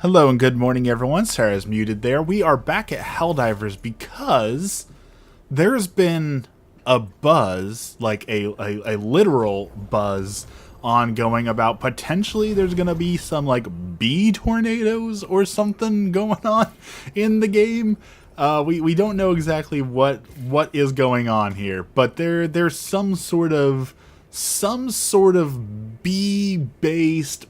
Hello and good morning, everyone. Sarah's muted there. We are back at Helldivers because there's been a buzz, like a literal buzz, ongoing about potentially there's going to be some, like, bee tornadoes or something going on in the game. We don't know exactly what is going on here, but there's some sort of bee-based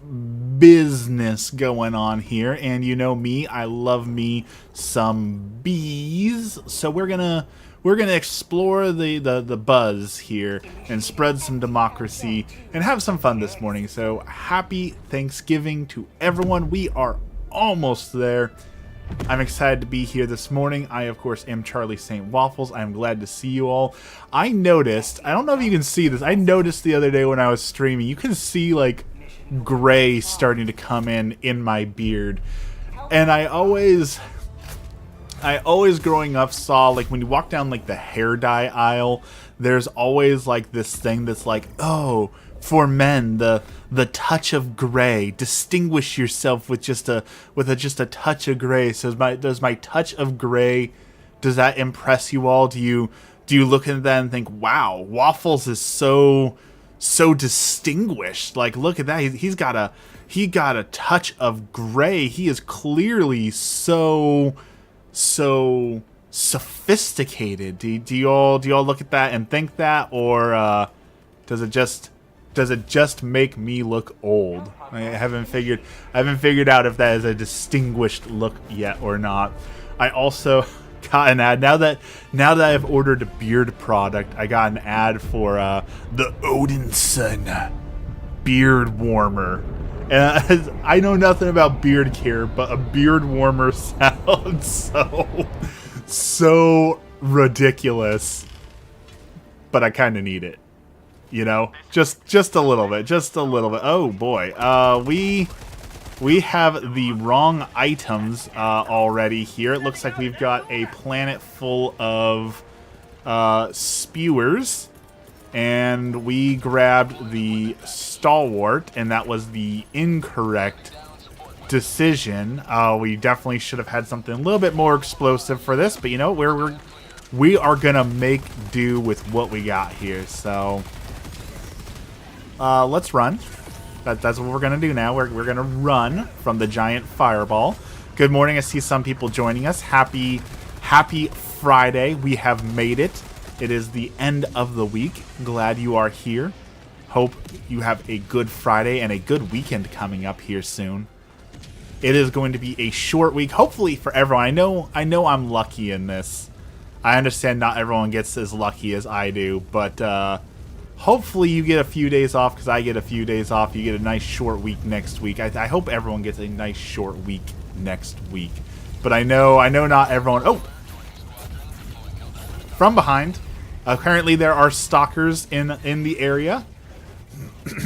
business going on here, and you know me, I love me some bees. So we're gonna explore the buzz here and spread some democracy and have some fun this morning. So happy Thanksgiving to everyone. We are almost there. I'm excited to be here this morning. I, of course, am Charlie St. Waffles. I'm glad to see you all. I noticed, I don't know if you can see this, I noticed the other day when I was streaming, you can see, like, gray starting to come in my beard. And I always growing up saw, like, when you walk down, like, the hair dye aisle, there's always, like, this thing that's like, oh, for men, the touch of gray, distinguish yourself with just a touch of gray. So does my touch of gray, does that impress you all? Do you look at that and think, wow, Waffles is so distinguished? Like, look at that. He got a touch of gray. He is clearly so sophisticated. Do you all look at that and think that, or does it just make me look old? I haven't figured out if that is a distinguished look yet or not. I also got an ad now that I've ordered a beard product. I got an ad for the Odinson beard warmer. And I know nothing about beard care, but a beard warmer sounds so ridiculous. But I kind of need it. You know, just a little bit, Oh boy, we have the wrong items already here. It looks like we've got a planet full of spewers, and we grabbed the stalwart, and that was the incorrect decision. We definitely should have had something a little bit more explosive for this, but you know, we are gonna make do with what we got here. So let's run. That's what we're going to do now. We're going to run from the giant fireball. Good morning. I see some people joining us. Happy Friday. We have made it. It is the end of the week. Glad you are here. Hope you have a good Friday and a good weekend coming up here soon. It is going to be a short week, hopefully for everyone. I know I'm lucky in this. I understand not everyone gets as lucky as I do, but hopefully you get a few days off, because I get a few days off. You get a nice short week next week. I hope everyone gets a nice short week next week. But I know not everyone... Oh! From behind. Apparently there are stalkers in the area.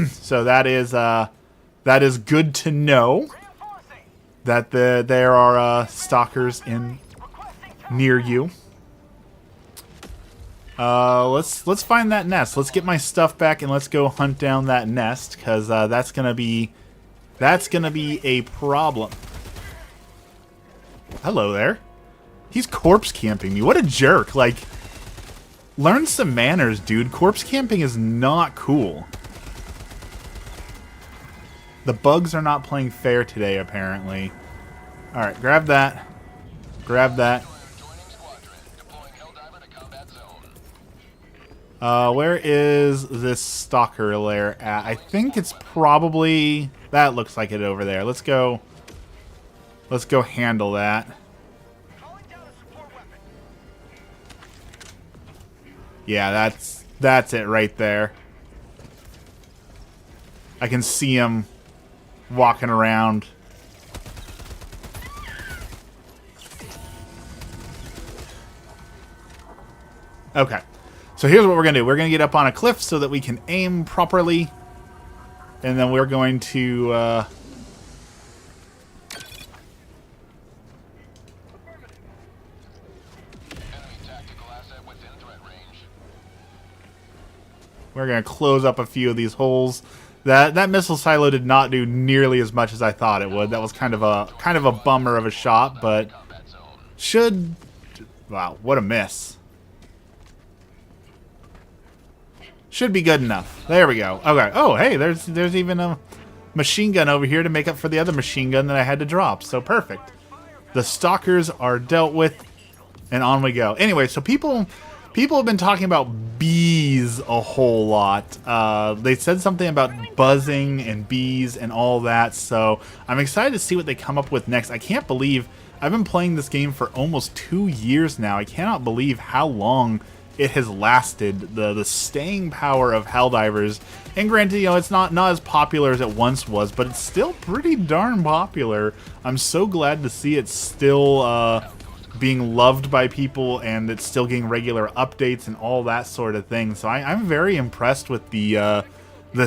So that is good to know. That there are stalkers near you. Let's find that nest. Let's get my stuff back and let's go hunt down that nest, because that's gonna be a problem. Hello there. He's corpse camping me. What a jerk. Like, learn some manners, dude. Corpse camping is not cool. The bugs are not playing fair today, apparently. Alright, grab that. Grab that. Where is this stalker lair at? I think it's probably... That looks like it over there. Let's go handle that. Yeah, that's it right there. I can see him walking around. Okay. So here's what we're going to do. We're going to get up on a cliff so that we can aim properly. And then we're going to... we're going to close up a few of these holes That missile silo did not do nearly as much as I thought it would. That was kind of a bummer of a shot, but should... Wow, what a miss. Should be good enough. There we go. Okay. Oh, hey, there's even a machine gun over here to make up for the other machine gun that I had to drop. So perfect. The stalkers are dealt with, and on we go. Anyway, so people have been talking about bees a whole lot. They said something about buzzing and bees and all that. So I'm excited to see what they come up with next. I can't believe I've been playing this game for almost 2 years now. I cannot believe how long it has lasted, the staying power of Helldivers. And granted, you know, it's not as popular as it once was, but it's still pretty darn popular. I'm so glad to see it's still being loved by people, and it's still getting regular updates and all that sort of thing. So I'm very impressed with the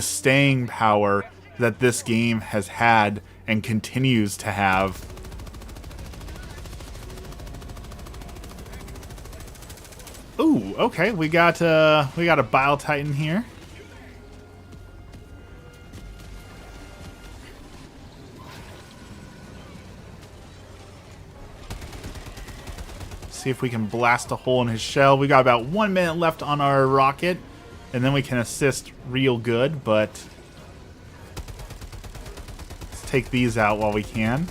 staying power that this game has had and continues to have. Ooh, okay, we got a Bile Titan here. See if we can blast a hole in his shell. We got about 1 minute left on our rocket, and then we can assist real good, but let's take these out while we can.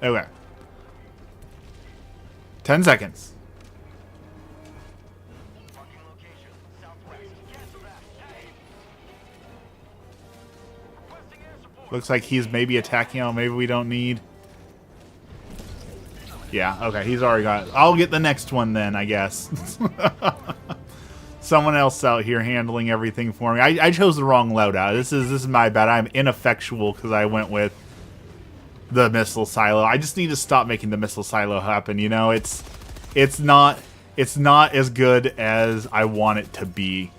Okay. 10 seconds. Looks like he's maybe attacking. Oh, maybe we don't need. Yeah, okay, he's already got it. I'll get the next one then, I guess. Someone else out here handling everything for me. I chose the wrong loadout. This is my bad. I'm ineffectual because I went with the missile silo. I just need to stop making the missile silo happen. You know, it's not as good as I want it to be,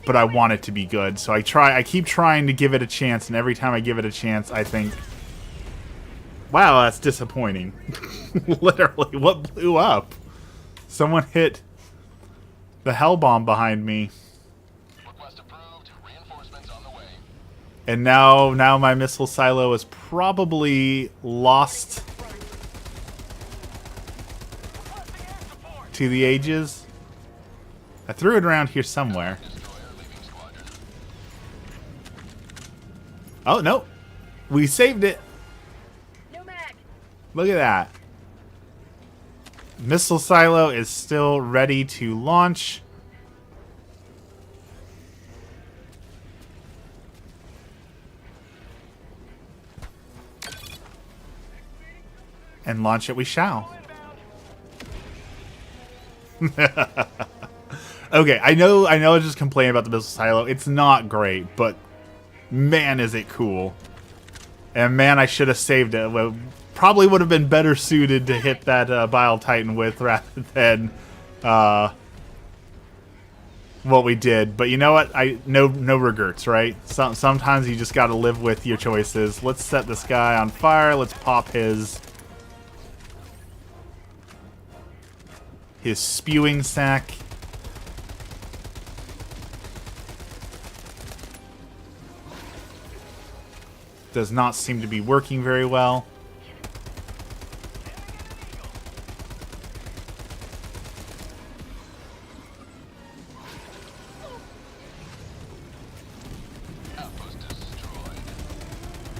but I want it to be good. So I keep trying to give it a chance, and every time I give it a chance, I think, wow, that's disappointing. Literally, what blew up? Someone hit the hell bomb behind me. And now my missile silo is probably lost to the ages. I threw it around here somewhere. Oh, no. We saved it. Look at that. Missile silo is still ready to launch. And launch it we shall. Okay, I know I was just complaining about the missile silo. It's not great, but man is it cool. And man, I should have saved it. Well, probably would have been better suited to hit that Bile Titan with rather than what we did. But you know what? No regrets, right? Sometimes you just got to live with your choices. Let's set this guy on fire. Let's pop his spewing sack. Does not seem to be working very well.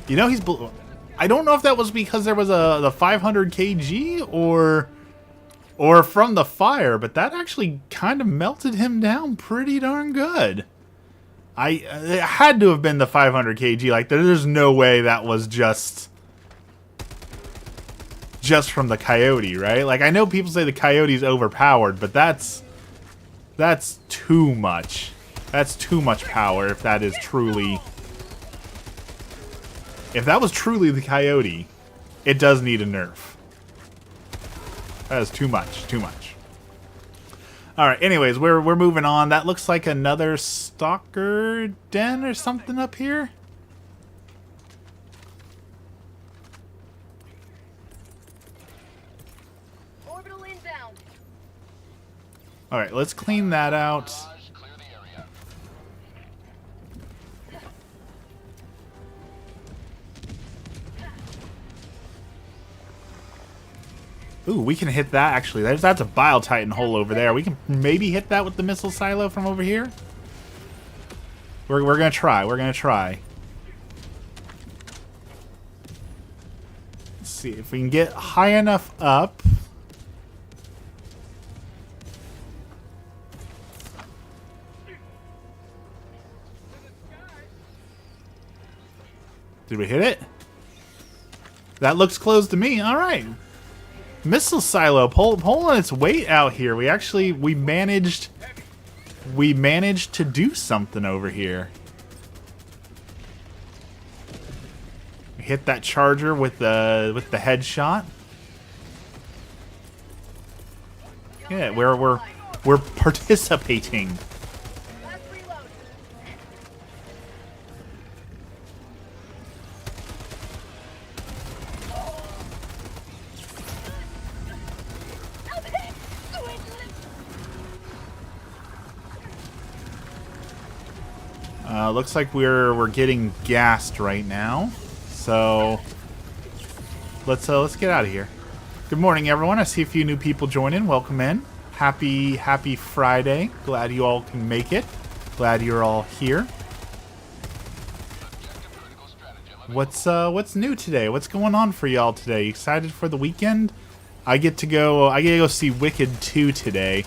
You know, I don't know if that was because there was the 500 kg or from the fire, but that actually kind of melted him down pretty darn good. It had to have been the 500 kg. Like, there's no way that was just from the coyote, right? Like, I know people say the coyote's overpowered, but that's too much. That's too much power if that is truly... If that was truly the coyote, it does need a nerf. That is too much. Too much. Alright, anyways, we're moving on. That looks like another stalker den or something up here. Orbital inbound. Alright, let's clean that out. Ooh, we can hit that, actually. That's a Bile Titan hole over there. We can maybe hit that with the missile silo from over here. We're gonna try. We're gonna try. Let's see if we can get high enough up. Did we hit it? That looks closed to me. All right. Missile silo pulling its weight out here. We managed to do something over here. We hit that charger with the headshot. Yeah, we're participating. Looks like we're getting gassed right now, so let's get out of here. Good morning, everyone. I see a few new people joining. Welcome in. Happy Friday. Glad you all can make it. Glad you're all here. What's new today? What's going on for y'all today? You excited for the weekend? I get to go see Wicked 2 today.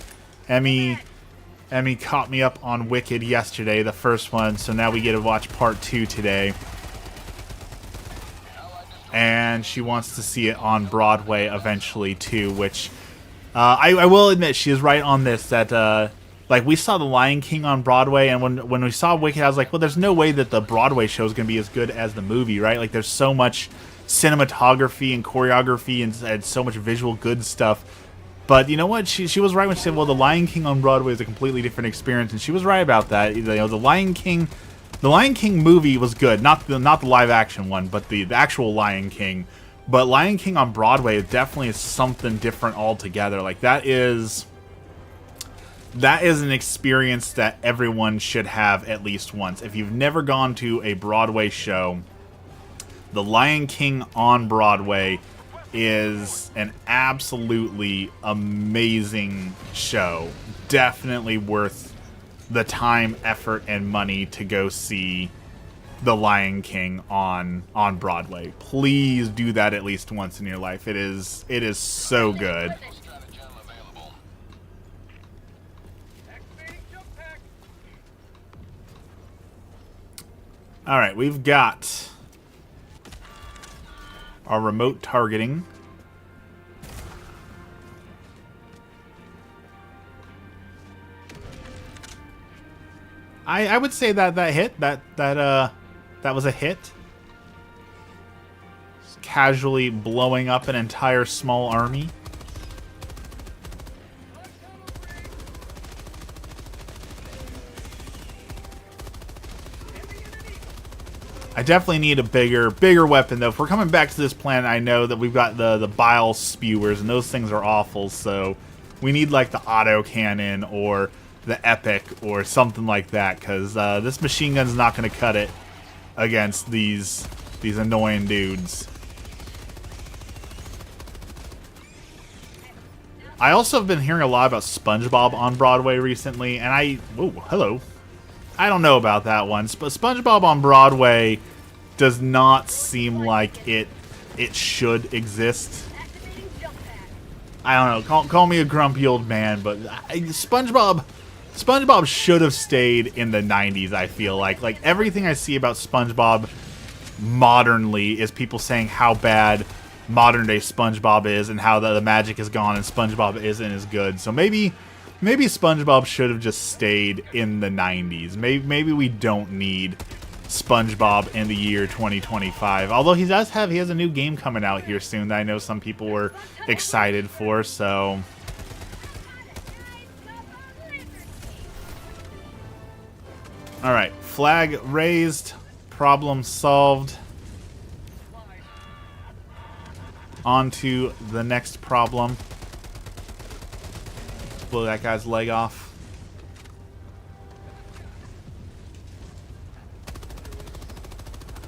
Emmy caught me up on Wicked yesterday, the first one, so now we get to watch part 2 today. And she wants to see it on Broadway eventually too, which I will admit she is right on this, that like we saw The Lion King on Broadway, and when we saw Wicked, I was like, well, there's no way that the Broadway show is going to be as good as the movie, right? Like there's so much cinematography and choreography and so much visual good stuff. But you know what? She was right when she said, well, The Lion King on Broadway is a completely different experience, and she was right about that. You know, The Lion King movie was good, not the live action one, but the actual Lion King. But Lion King on Broadway definitely is something different altogether. Like that is an experience that everyone should have at least once. If you've never gone to a Broadway show, The Lion King on Broadway is an absolutely amazing show. Definitely worth the time, effort, and money to go see The Lion King on Broadway. Please do that at least once in your life. It is so good. All right, we've got our remote targeting. I would say that hit, that was a hit. Just casually blowing up an entire small army. I definitely need a bigger weapon, though. If we're coming back to this planet, I know that we've got the bile spewers, and those things are awful, so we need, like, the auto cannon or the epic or something like that, because this machine gun's not going to cut it against these annoying dudes. I also have been hearing a lot about SpongeBob on Broadway recently, and oh, hello. I don't know about that one. SpongeBob on Broadway does not seem like it should exist. I don't know. Call me a grumpy old man, but SpongeBob should have stayed in the 90s, I feel like. Like, everything I see about SpongeBob modernly is people saying how bad modern-day SpongeBob is and how the magic is gone and SpongeBob isn't as good. So maybe SpongeBob should have just stayed in the 90s. Maybe we don't need SpongeBob in the year 2025. Although he has a new game coming out here soon that I know some people were excited for, so... Alright, flag raised, problem solved. On to the next problem. blow that guy's leg off.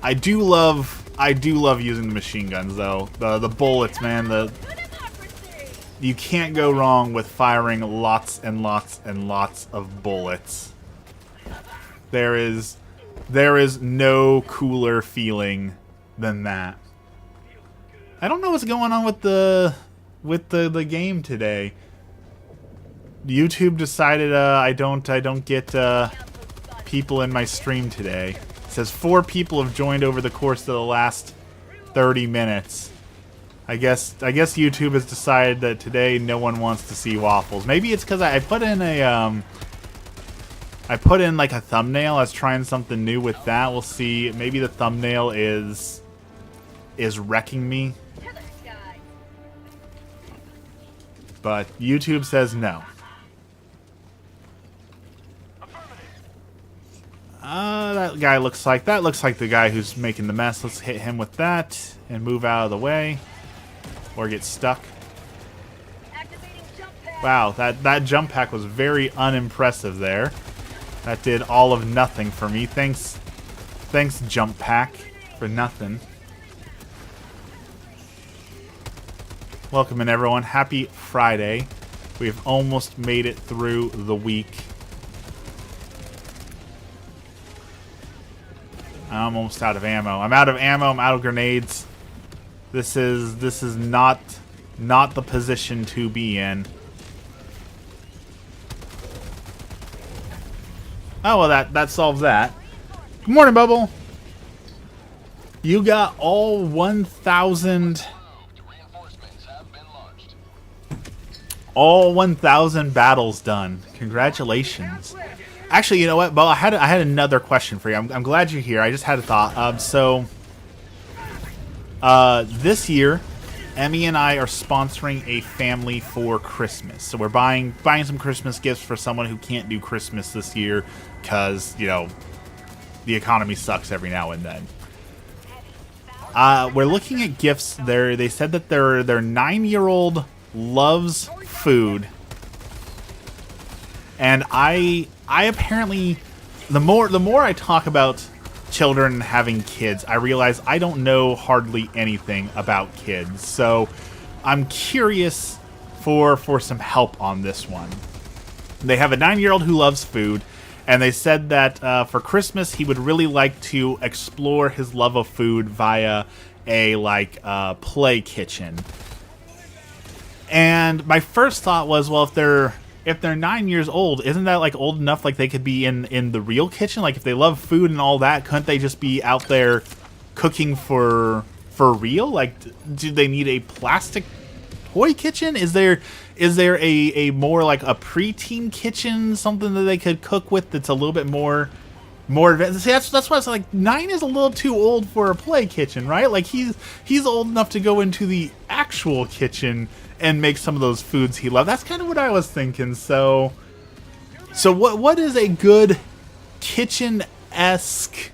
I do love using the machine guns though. The bullets, man. You can't go wrong with firing lots and lots and lots of bullets. There is no cooler feeling than that. I don't know what's going on with the game today. YouTube decided I don't get people in my stream today. It says 4 people have joined over the course of the last 30 minutes. I guess YouTube has decided that today no one wants to see waffles. Maybe it's because I put in like a thumbnail. I was trying something new with that. We'll see. Maybe the thumbnail is wrecking me. But YouTube says no. That looks like the guy who's making the mess. Let's hit him with that and move out of the way. Or get stuck. Wow, that jump pack was very unimpressive there. That did all of nothing for me. Thanks jump pack, for nothing. Welcome in, everyone. Happy Friday. We've almost made it through the week. I'm almost out of ammo. I'm out of ammo. I'm out of grenades. This is not the position to be in. Oh, well, that solves that. Good morning, Bubble. You got all 1,000... all 1,000 battles done. Congratulations. Actually, you know what, Bo? I had another question for you. I'm glad you're here. I just had a thought. This year, Emmy and I are sponsoring a family for Christmas. So we're buying some Christmas gifts for someone who can't do Christmas this year because, you know, the economy sucks every now and then. We're looking at gifts. They said that their 9-year-old loves food. And I apparently, the more I talk about children having kids, I realize I don't know hardly anything about kids. So I'm curious for some help on this one. They have a 9-year-old who loves food, and they said that for Christmas he would really like to explore his love of food via a play kitchen. And my first thought was, well, if they're 9 years old, isn't that like old enough like they could be in the real kitchen? Like if they love food and all that, couldn't they just be out there cooking for real? Like, do they need a plastic toy kitchen? Is there a more like a preteen kitchen, something that they could cook with that's a little bit more advanced? See, that's why it's like 9 is a little too old for a play kitchen, right? Like he's old enough to go into the actual kitchen and make some of those foods he loves. That's kind of what I was thinking. So what is a good kitchen-esque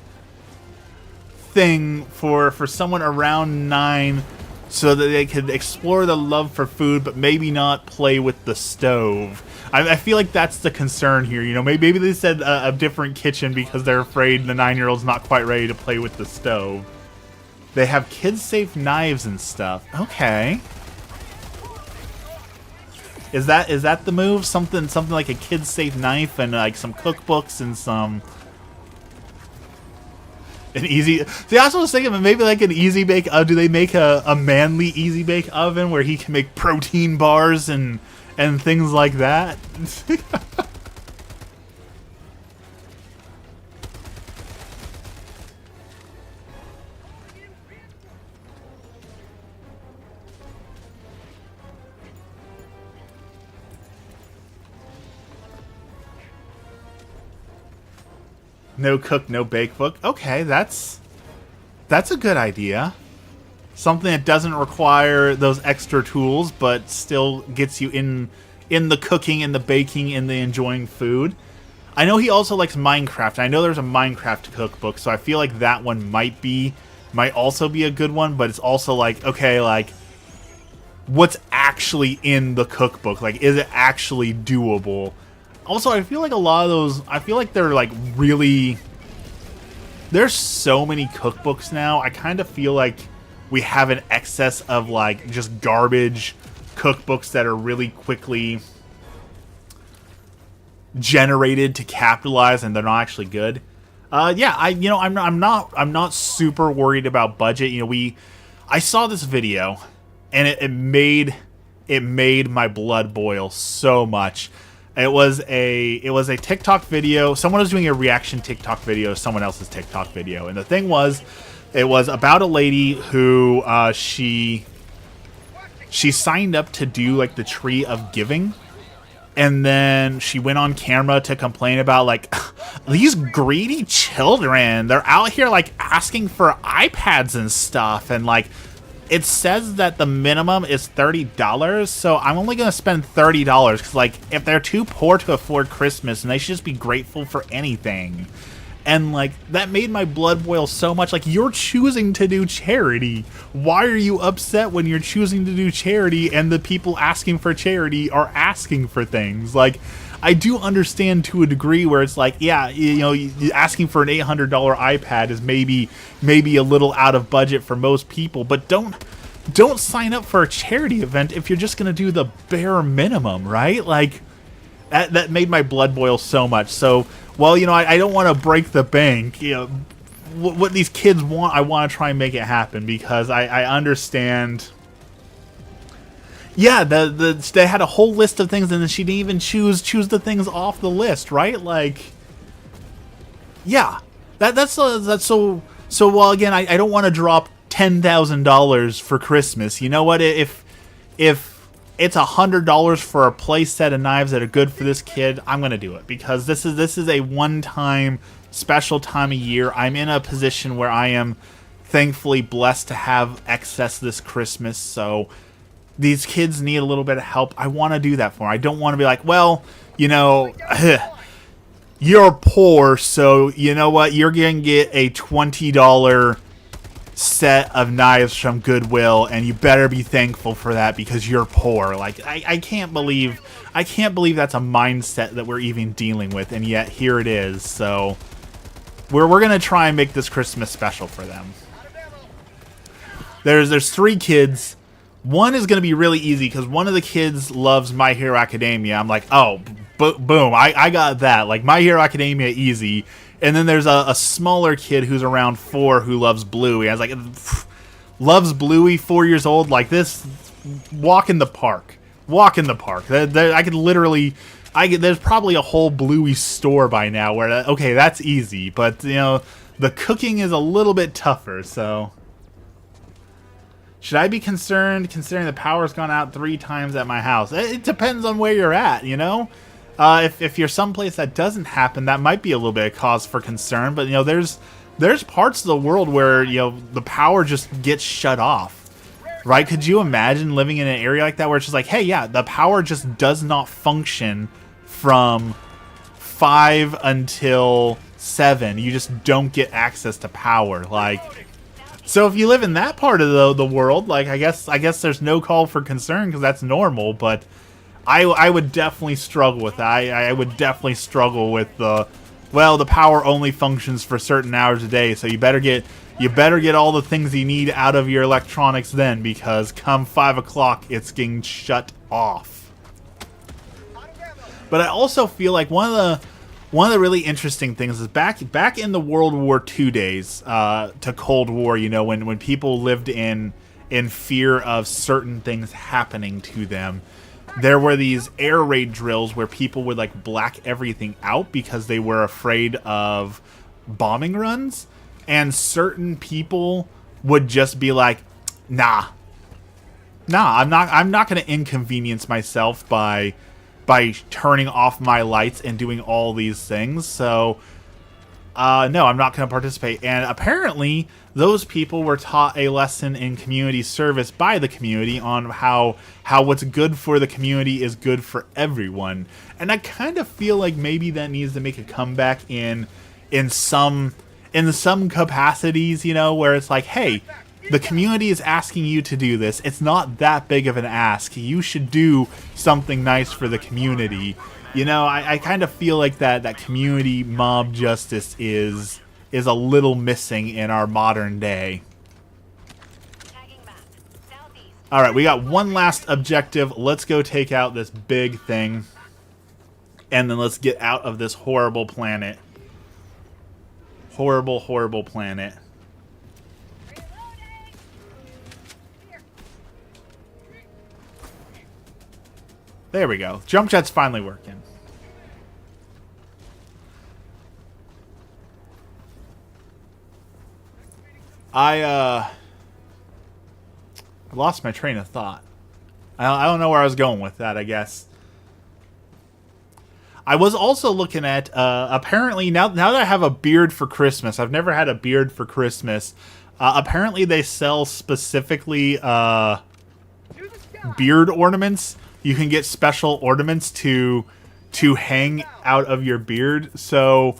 thing for someone around 9 so that they could explore the love for food but maybe not play with the stove? I feel like that's the concern here. You know, maybe they said a different kitchen because they're afraid the 9-year-old's not quite ready to play with the stove. They have kid-safe knives and stuff. Okay. Is that the move? Something like a kid-safe knife and like some cookbooks and an easy. See, I also was thinking maybe like an easy bake. Do they make a manly easy bake oven where he can make protein bars and things like that? No cook, no bake book. Okay, that's a good idea. Something that doesn't require those extra tools, but still gets you in the cooking and the baking and the enjoying food. I know he also likes Minecraft. I know there's a Minecraft cookbook, so I feel like that one might also be a good one. But it's also like, okay, like what's actually in the cookbook? Like, is it actually doable? Also, I feel like a lot of those, I feel like they're like really, there's so many cookbooks now. I kind of feel like we have an excess of like just garbage cookbooks that are really quickly generated to capitalize, and they're not actually good. Yeah, I'm not super worried about budget. I saw this video, and it made my blood boil so much. It was a TikTok video. Someone was doing a reaction TikTok video to someone else's TikTok video, and the thing was, it was about a lady who she signed up to do like the Tree of Giving. And then she went on camera to complain about, like, these greedy children. They're out here, like, asking for iPads and stuff. And, like, it says that the minimum is $30. So I'm only going to spend $30. Because, like, if they're too poor to afford Christmas, and they should just be grateful for anything. And, like, that made my blood boil so much. Like, you're choosing to do charity. Why are you upset when you're choosing to do charity and the people asking for charity are asking for things? Like, I do understand to a degree where it's like, yeah, asking for an $800 iPad is maybe a little out of budget for most people. But don't sign up for a charity event if you're just going to do the bare minimum, right? Like, that made my blood boil so much. So, well, I don't want to break the bank. What these kids want, I want to try and make it happen, because I understand. Yeah, they had a whole list of things, and then she didn't even choose the things off the list, right? Like, yeah, that's so. Well, again, I don't want to drop $10,000 for Christmas. You know what? If it's $100 for a play set of knives that are good for this kid, I'm gonna do it, because this is a one-time special time of year. I'm in a position where I am thankfully blessed to have excess this Christmas, so these kids need a little bit of help. I want to do that for them. I don't want to be like, well, you're poor, so you know what, you're gonna get a $20 set of knives from Goodwill, and you better be thankful for that because you're poor. Like, I can't believe that's a mindset that we're even dealing with, and yet here it is. So we're gonna try and make this Christmas special for them. There's 3 kids. One is gonna be really easy because one of the kids loves My Hero Academia. I'm like, oh, boom, I got that. Like, My Hero Academia, easy. And then there's a smaller kid who's around 4 who loves Bluey. I was like, loves Bluey, 4 years old, like this, walk in the park. Walk in the park. I could literally, there's probably a whole Bluey store by now where, okay, that's easy. But, the cooking is a little bit tougher, so. Should I be concerned considering the power's gone out 3 times at my house? It depends on where you're at, If you're someplace that doesn't happen, that might be a little bit of cause for concern. But there's parts of the world where the power just gets shut off, right? Could you imagine living in an area like that where it's just like, hey, yeah, the power just does not function from 5 until 7. You just don't get access to power, like. So if you live in that part of the world, like, I guess there's no call for concern because that's normal, but. I would definitely struggle with that. I would definitely struggle with the power only functions for certain hours a day, so you better get all the things you need out of your electronics then, because come 5 o'clock it's getting shut off. But I also feel like one of the really interesting things is back in the World War II days, to Cold War, when people lived in fear of certain things happening to them. There were these air raid drills where people would like black everything out because they were afraid of bombing runs, and certain people would just be like, nah, I'm not going to inconvenience myself by turning off my lights and doing all these things. So no, I'm not going to participate. And apparently those people were taught a lesson in community service by the community on how what's good for the community is good for everyone. And I kind of feel like maybe that needs to make a comeback in some capacities, where it's like, hey, The community is asking you to do this. It's not that big of an ask. You should do something nice for the community. You know, I kind of feel like that community mob justice is a little missing in our modern day. All right, we got one last objective. Let's go take out this big thing. And then let's get out of this horrible planet. Horrible, horrible planet. There we go. Jump jet's finally working. I lost my train of thought. I don't know where I was going with that, I guess. I was also looking at, apparently, now that I have a beard for Christmas, I've never had a beard for Christmas, apparently they sell specifically beard ornaments. You can get special ornaments to hang out of your beard. So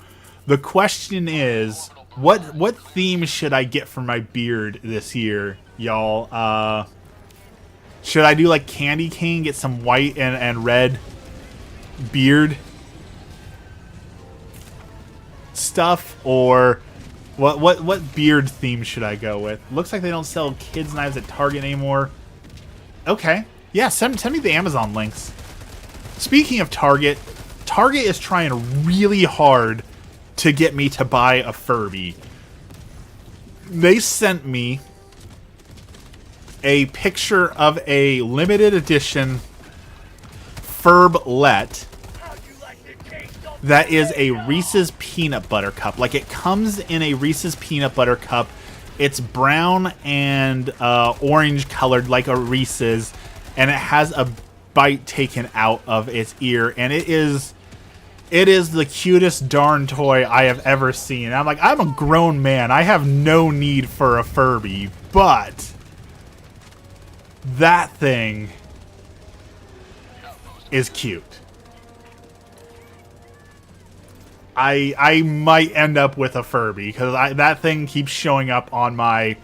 the question is, what theme should I get for my beard this year, y'all? Should I do like candy cane, get some white and red beard stuff, or what beard theme should I go with? Looks like they don't sell kids knives at Target anymore. Okay. Yeah, send me the Amazon links. Speaking of Target, Target is trying really hard to get me to buy a Furby. They sent me a picture of a limited edition Furblet that is a Reese's Peanut Butter Cup. Like, it comes in a Reese's Peanut Butter Cup. It's brown and orange colored like a Reese's, and it has a bite taken out of its ear, and it is the cutest darn toy I have ever seen. I'm like, I'm a grown man. I have no need for a Furby, but that thing is cute. I might end up with a Furby because that thing keeps showing up on my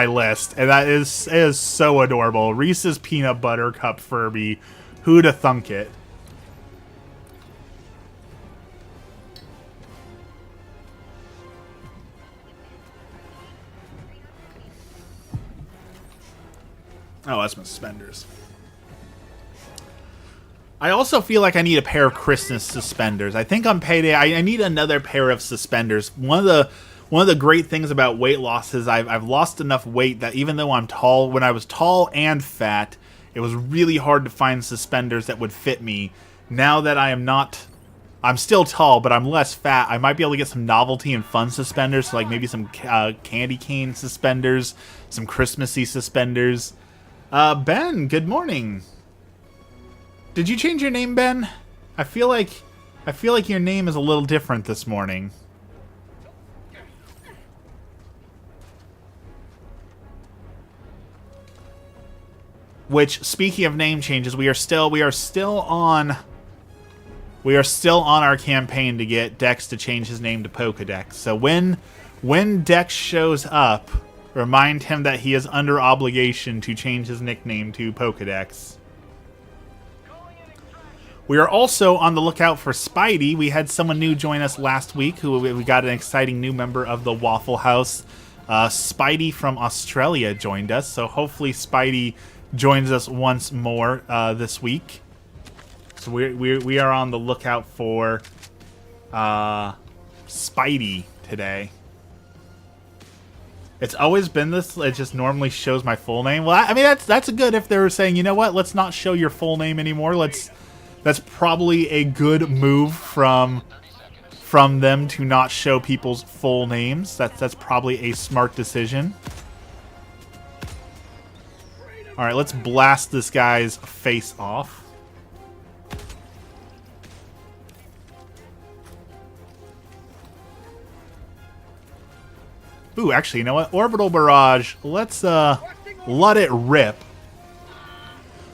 list, and that is so adorable. Reese's Peanut Butter Cup Furby. Who'da thunk it? Oh, that's my suspenders. I also feel like I need a pair of Christmas suspenders. I think on payday I need another pair of suspenders. One of the great things about weight loss is I've lost enough weight that even though I'm tall, when I was tall and fat, it was really hard to find suspenders that would fit me. Now that I'm still tall, but I'm less fat, I might be able to get some novelty and fun suspenders, so like maybe some candy cane suspenders, some Christmassy suspenders. Ben, good morning. Did you change your name, Ben? I feel like your name is a little different this morning. Which, speaking of name changes, we are still on our campaign to get Dex to change his name to Pokedex. So when Dex shows up, remind him that he is under obligation to change his nickname to Pokedex. We are also on the lookout for Spidey. We had someone new join us last week. We got an exciting new member of the Waffle House. Spidey from Australia joined us, so hopefully Spidey joins us once more this week. So we are on the lookout for Spidey today. It's always been this. It just normally shows my full name. Well, I mean that's good if they were saying, you know what, let's not show your full name anymore. That's probably a good move from them to not show people's full names. That's probably a smart decision. All right, let's blast this guy's face off. Ooh, actually, you know what? Orbital Barrage. Let's let it rip.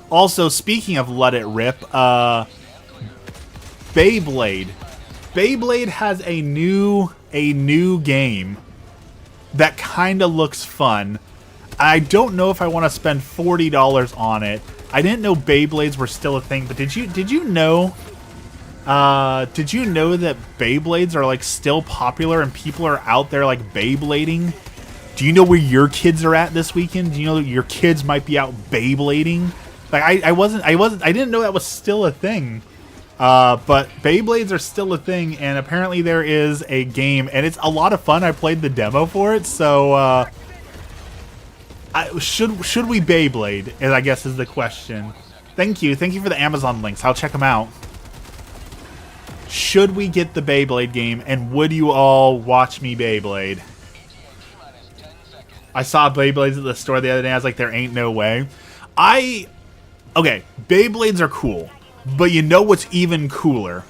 Also, speaking of let it rip, Beyblade. Beyblade has a new game that kind of looks fun. I don't know if I want to spend $40 on it. I didn't know Beyblades were still a thing, but did you know that Beyblades are like still popular and people are out there like Beyblading? Do you know where your kids are at this weekend? Do you know that your kids might be out Beyblading? Like I didn't know that was still a thing. But Beyblades are still a thing, and apparently there is a game, and it's a lot of fun. I played the demo for it, so should we Beyblade? I guess is the question. Thank you for the Amazon links. I'll check them out. Should we get the Beyblade game, and would you all watch me Beyblade? I saw Beyblades at the store the other day. I was like, there ain't no way. Okay, Beyblades are cool. But you know what's even cooler?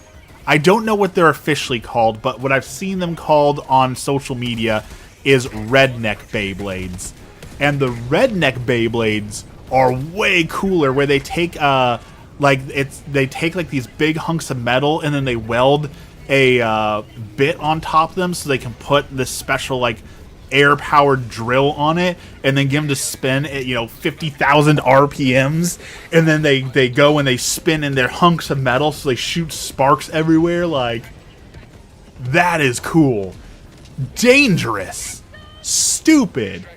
I don't know what they're officially called, but what I've seen them called on social media is redneck Beyblades. And the redneck Beyblades are way cooler, where they take they take like these big hunks of metal and then they weld a bit on top of them so they can put this special like air-powered drill on it, and then give them to spin at 50,000 RPMs, and then they go and they spin in their hunks of metal, so they shoot sparks everywhere. Like, that is cool, dangerous, stupid,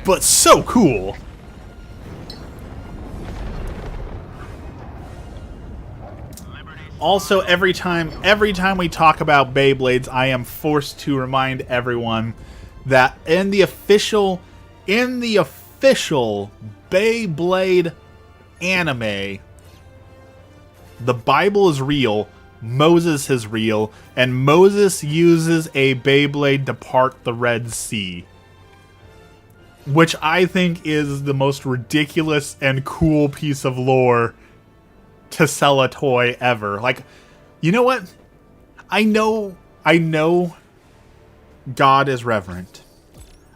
but so cool. Also, every time we talk about Beyblades, I am forced to remind everyone that in the official Beyblade anime, the Bible is real, Moses is real, and Moses uses a Beyblade to part the Red Sea. Which I think is the most ridiculous and cool piece of lore to sell a toy ever. Like, you know what? I know God is reverent.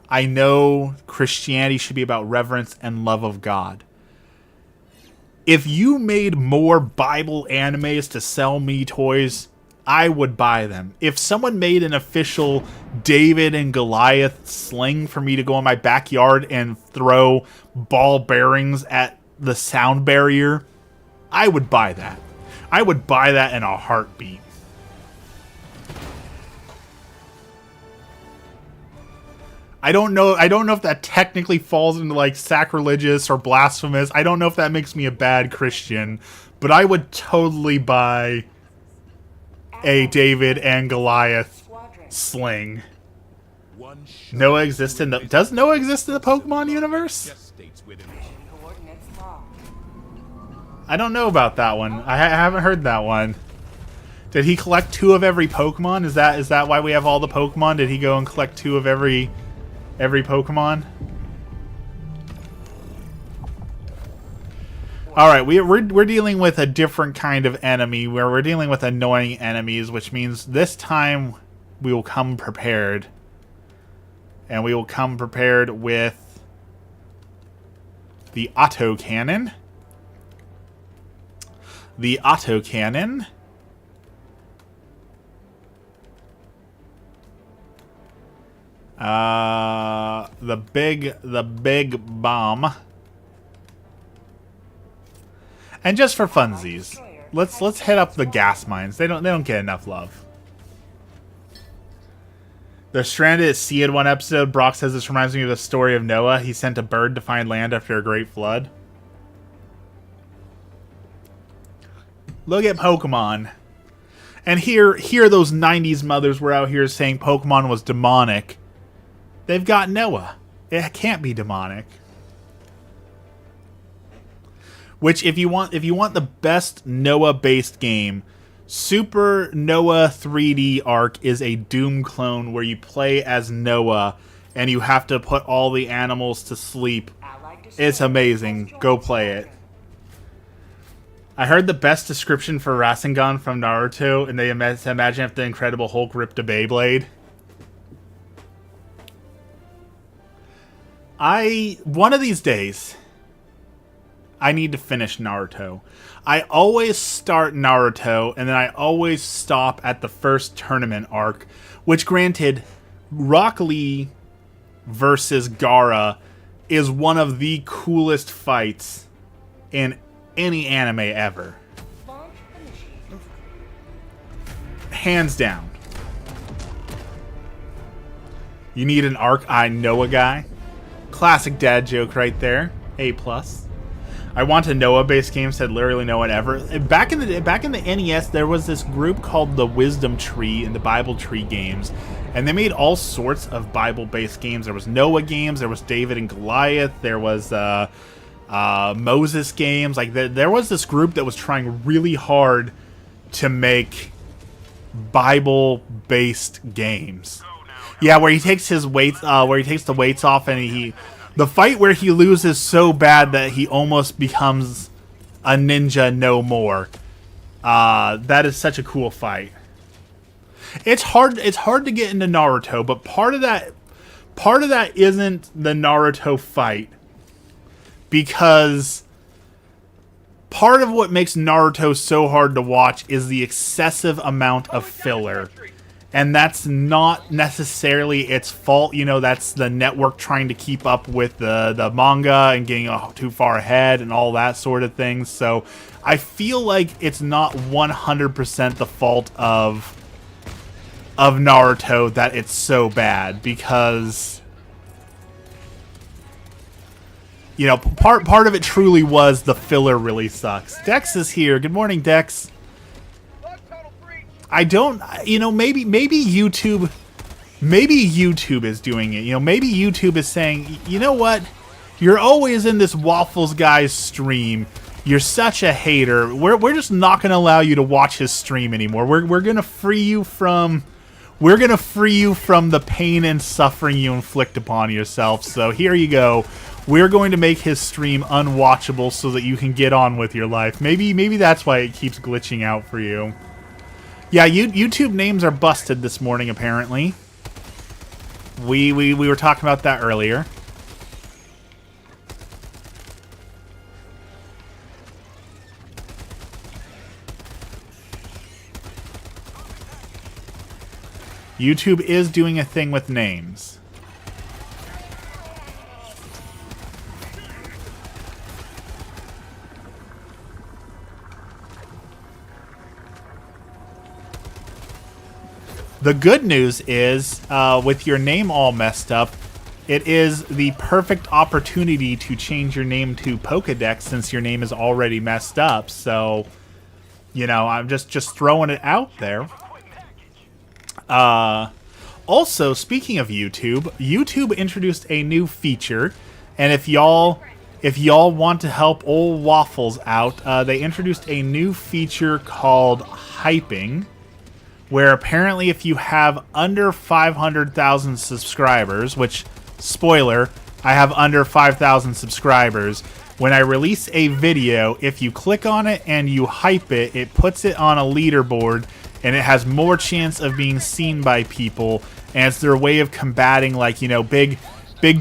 I know Christianity should be about reverence and love of God. If you made more Bible animes to sell me toys, I would buy them. If someone made an official David and Goliath sling for me to go in my backyard and throw ball bearings at the sound barrier, I would buy that. I would buy that in a heartbeat. I don't know if that technically falls into like sacrilegious or blasphemous. I don't know if that makes me a bad Christian, but I would totally buy a David and Goliath sling. Noah exists in the... Does Noah exist in the Pokemon universe? I don't know about that one. I haven't heard that one. Did he collect 2 of every Pokemon? Is that why we have all the Pokemon? Did he go and collect 2 of every Pokemon? All right, we're dealing with a different kind of enemy, where we're dealing with annoying enemies, which means this time we will come prepared, and we will come prepared with the autocannon. The autocannon. The big bomb. And just for funsies, let's hit up the gas mines. They don't get enough love. They're stranded at sea in one episode. Brock says this reminds me of the story of Noah. He sent a bird to find land after a great flood. Look at Pokemon. And here those 90s mothers were out here saying Pokemon was demonic. They've got Noah. It can't be demonic. Which, if you want the best Noah-based game, Super Noah 3D Arc is a Doom clone where you play as Noah and you have to put all the animals to sleep. It's amazing. Go play it. I heard the best description for Rasengan from Naruto, and they imagine if the Incredible Hulk ripped a Beyblade. One of these days, I need to finish Naruto. I always start Naruto, and then I always stop at the first tournament arc, which granted, Rock Lee versus Gaara is one of the coolest fights in any anime ever. Hands down. You need an Arc I Noah guy. Classic dad joke right there. A+. I want a Noah-based game, said literally no one ever. Back in the NES, there was this group called the Wisdom Tree and the Bible Tree games, and they made all sorts of Bible-based games. There was Noah games, there was David and Goliath, there was Moses games. Like there was this group that was trying really hard to make Bible-based games. Yeah, where he takes his weights, where he takes the weights off, and the fight where he loses so bad that he almost becomes a ninja no more. That is such a cool fight. It's hard to get into Naruto, but part of that isn't the Naruto fight, because part of what makes Naruto so hard to watch is the excessive amount of filler. And that's not necessarily its fault. You know, that's the network trying to keep up with the manga and getting too far ahead and all that sort of thing. So I feel like it's not 100% the fault of Naruto that it's so bad, because, you know, part of it truly was the filler really sucks. Dex is here. Good morning, Dex. I don't, you know, maybe YouTube is doing it. You know, maybe YouTube is saying, you know what? You're always in this Waffles guy's stream. You're such a hater. We're just not going to allow you to watch his stream anymore. We're going to free you from the pain and suffering you inflict upon yourself. So here you go. We're going to make his stream unwatchable so that you can get on with your life. Maybe that's why it keeps glitching out for you. Yeah, YouTube names are busted this morning, apparently. We were talking about that earlier. YouTube is doing a thing with names. The good news is, with your name all messed up, it is the perfect opportunity to change your name to Pokedex since your name is already messed up. So, you know, I'm just throwing it out there. Also, speaking of YouTube, YouTube introduced a new feature, and if y'all want to help old Waffles out, they introduced a new feature called Hyping, where apparently if you have under 500,000 subscribers, which, spoiler, I have under 5,000 subscribers, when I release a video, if you click on it and you hype it, it puts it on a leaderboard, and it has more chance of being seen by people, and it's their way of combating, like, you know, big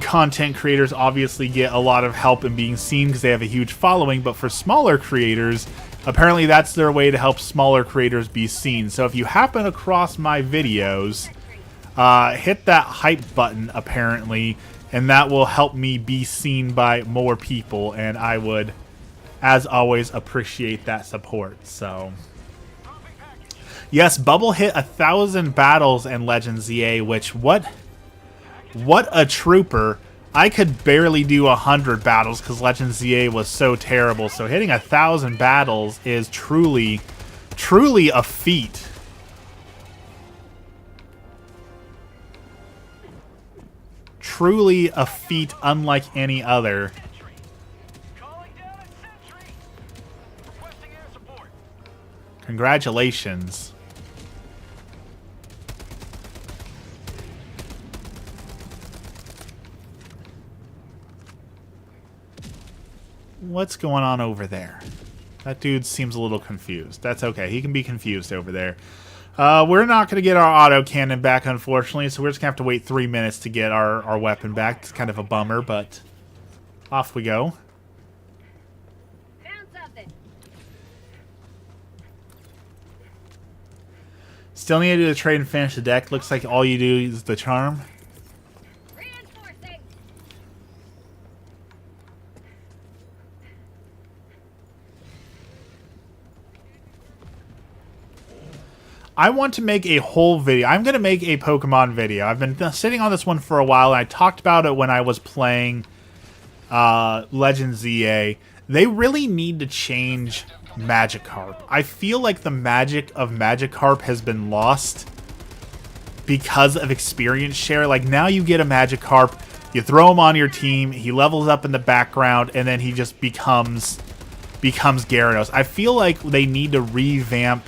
content creators obviously get a lot of help in being seen because they have a huge following, but for smaller creators, apparently that's their way to help smaller creators be seen. So if you happen across my videos, hit that hype button, apparently, and that will help me be seen by more people, and I would, as always, appreciate that support. So yes, Bubble hit 1,000 battles in Legends ZA, which, what a trooper. I could barely do 100 battles because Legends ZA was so terrible. So hitting 1,000 battles is truly a feat. Truly a feat unlike any other. Congratulations. What's going on over there? That dude seems a little confused. That's okay. He can be confused over there. We're not going to get our autocannon back, unfortunately, so we're just going to have to wait 3 minutes to get our weapon back. It's kind of a bummer, but off we go. Found something. Still need to do the trade and finish the deck. Looks like all you do is the charm. Reinforcements. I want to make a whole video. I'm going to make a Pokemon video. I've been sitting on this one for a while, and I talked about it when I was playing Legends ZA. They really need to change Magikarp. I feel like the magic of Magikarp has been lost because of experience share. Like, now you get a Magikarp, you throw him on your team, he levels up in the background, and then he just becomes Gyarados. I feel like they need to revamp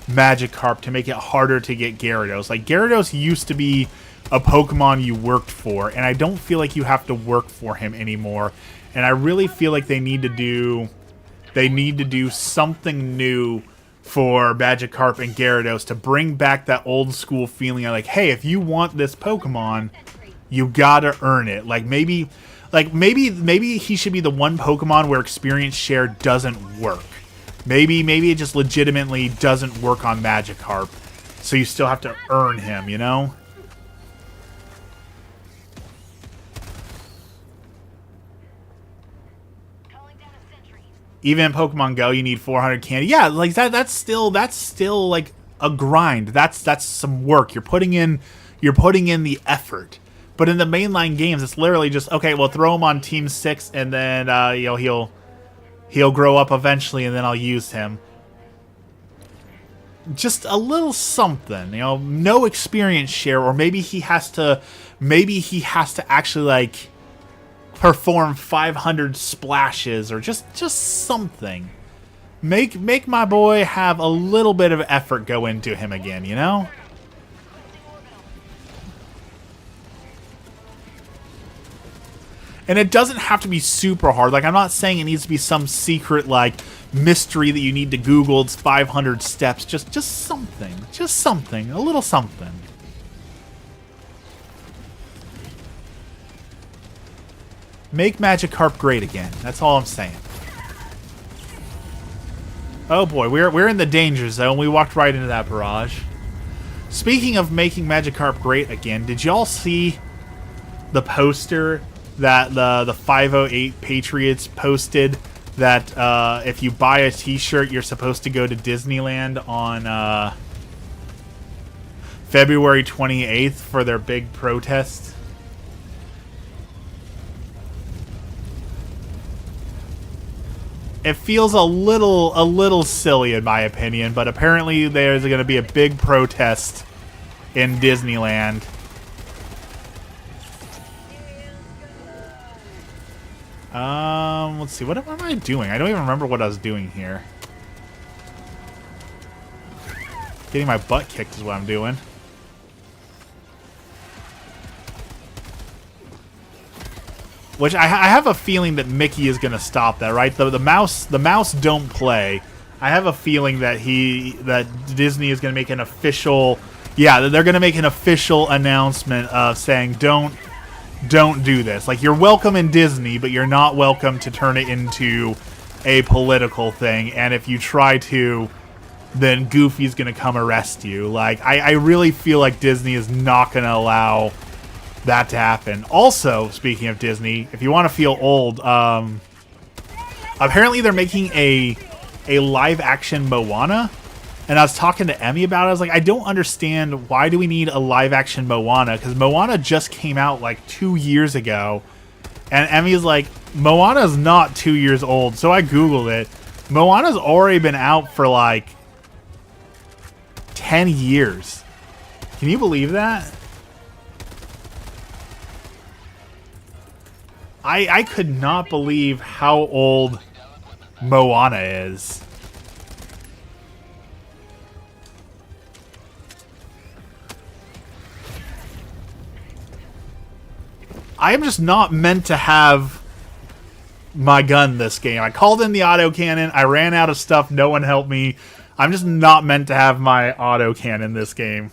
Magikarp to make it harder to get Gyarados. Like, Gyarados used to be a Pokemon you worked for, and I don't feel like you have to work for him anymore. And I really feel like they need to do something new for Magikarp and Gyarados to bring back that old school feeling of like, hey, if you want this Pokemon, you gotta earn it. Like maybe he should be the one Pokemon where experience share doesn't work. Maybe it just legitimately doesn't work on Magikarp, so you still have to earn him, you know? Even in Pokemon Go, you need 400 candy. Yeah, like that's still like a grind. That's some work. You're putting in the effort. But in the mainline games, it's literally just, okay, well, throw him on Team 6, and then you know, he'll grow up eventually, and then I'll use him. Just a little something, you know, no experience share, or maybe he has to actually like perform 500 splashes, or just something. Make my boy have a little bit of effort go into him again, you know? And it doesn't have to be super hard. Like, I'm not saying it needs to be some secret, like, mystery that you need to Google. It's 500 steps. Just something. Just something. A little something. Make Magikarp great again. That's all I'm saying. Oh boy, we're in the danger zone. We walked right into that barrage. Speaking of making Magikarp great again, did y'all see the poster that the 508 Patriots posted, that if you buy a t-shirt, you're supposed to go to Disneyland on February 28th for their big protest? It feels a little silly in my opinion, but apparently there's going to be a big protest in Disneyland. Let's see. What am I doing? I don't even remember what I was doing here. Getting my butt kicked is what I'm doing. Which I have a feeling that Mickey is going to stop that, right? The mouse don't play. I have a feeling that Disney is going to make an official, yeah, they're going to make an official announcement of saying don't do this. Like, you're welcome in Disney, but you're not welcome to turn it into a political thing. And if you try to, then Goofy's going to come arrest you. Like, I really feel like Disney is not going to allow that to happen. Also, speaking of Disney, if you want to feel old, apparently they're making a live action Moana, and I was talking to Emmy about it. I was like, I don't understand, why do we need a live action Moana, because Moana just came out like 2 years ago, and Emmy's like, Moana's not 2 years old. So I googled it. Moana's already been out for like 10 years. Can you believe that? I could not believe how old Moana is. I am just not meant to have my gun this game. I called in the autocannon. I ran out of stuff. No one helped me. I'm just not meant to have my autocannon this game.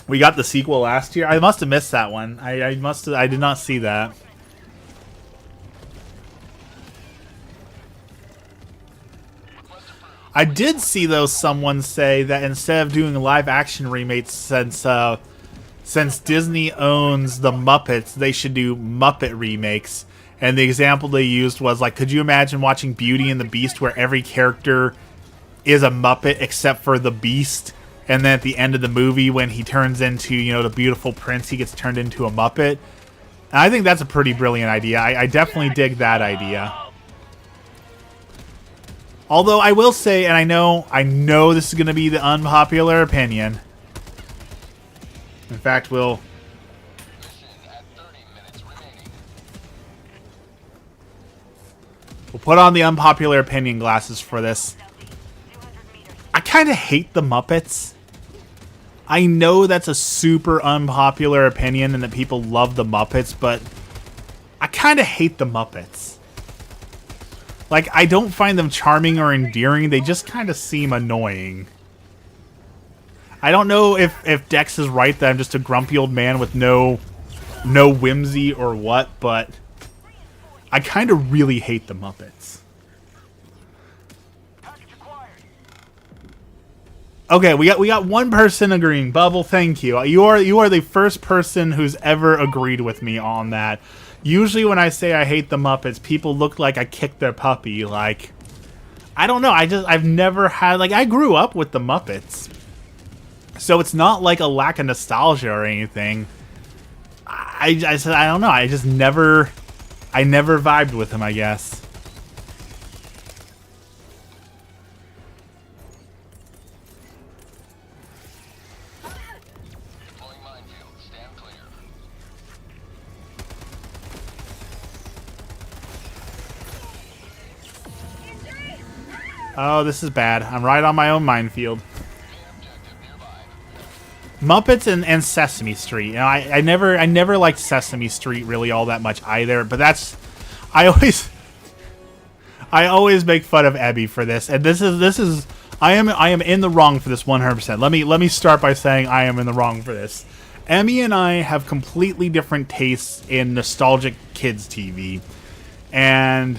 We got the sequel last year. I must have missed that one. I did not see that. I did see, though, someone say that instead of doing live action remakes, since Disney owns the Muppets, they should do Muppet remakes. And the example they used was like, could you imagine watching Beauty and the Beast where every character is a Muppet except for the Beast? And then at the end of the movie, when he turns into, you know, the beautiful prince, he gets turned into a Muppet. And I think that's a pretty brilliant idea. I definitely dig that idea. Although I will say, and I know this is going to be the unpopular opinion. In fact, we'll put on the unpopular opinion glasses for this. I kind of hate the Muppets. I know that's a super unpopular opinion and that people love the Muppets, but I kind of hate the Muppets. Like, I don't find them charming or endearing. They just kind of seem annoying. I don't know if Dex is right that I'm just a grumpy old man with no whimsy or what, but I kind of really hate the Muppets. Okay, we got one person agreeing. Bubble, thank you. You are the first person who's ever agreed with me on that. Usually when I say I hate the Muppets, people look like I kicked their puppy. Like, I don't know. I've never had, like, I grew up with the Muppets. So it's not like a lack of nostalgia or anything. I said, I don't know. I never vibed with them, I guess. Oh, this is bad. I'm right on my own minefield. Muppets and Sesame Street. You know, I never liked Sesame Street really all that much either. But that's, I always make fun of Ebby for this, and this is I am in the wrong for this 100%. Let me start by saying I am in the wrong for this. Emmy and I have completely different tastes in nostalgic kids TV, and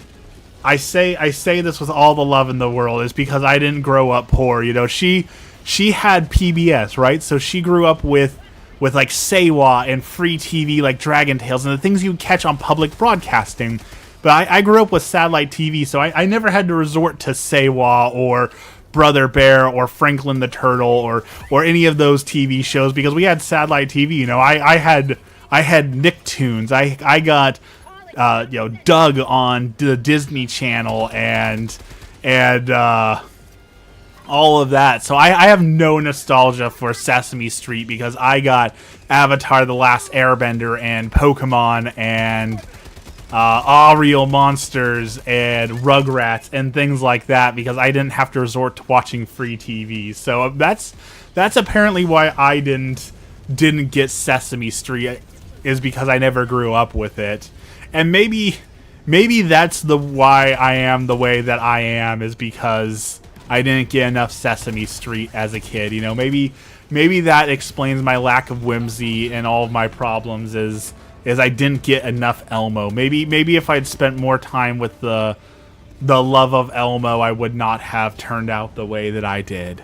I say this with all the love in the world is because I didn't grow up poor. You know, she had PBS, right? So she grew up with like Seiwa and free TV like Dragon Tales and the things you would catch on public broadcasting. But I grew up with satellite TV, so I never had to resort to Seiwa or Brother Bear or Franklin the Turtle or any of those TV shows because we had satellite TV. You know, I had Nicktoons. I got you know, Doug on the Disney Channel and all of that. So I have no nostalgia for Sesame Street because I got Avatar: The Last Airbender and Pokemon and Real Monsters and Rugrats and things like that because I didn't have to resort to watching free TV. So that's apparently why I didn't get Sesame Street, is because I never grew up with it. And maybe that's why I am the way that I am, is because I didn't get enough Sesame Street as a kid. You know, maybe that explains my lack of whimsy and all of my problems is I didn't get enough Elmo. Maybe if I'd spent more time with the love of Elmo, I would not have turned out the way that I did.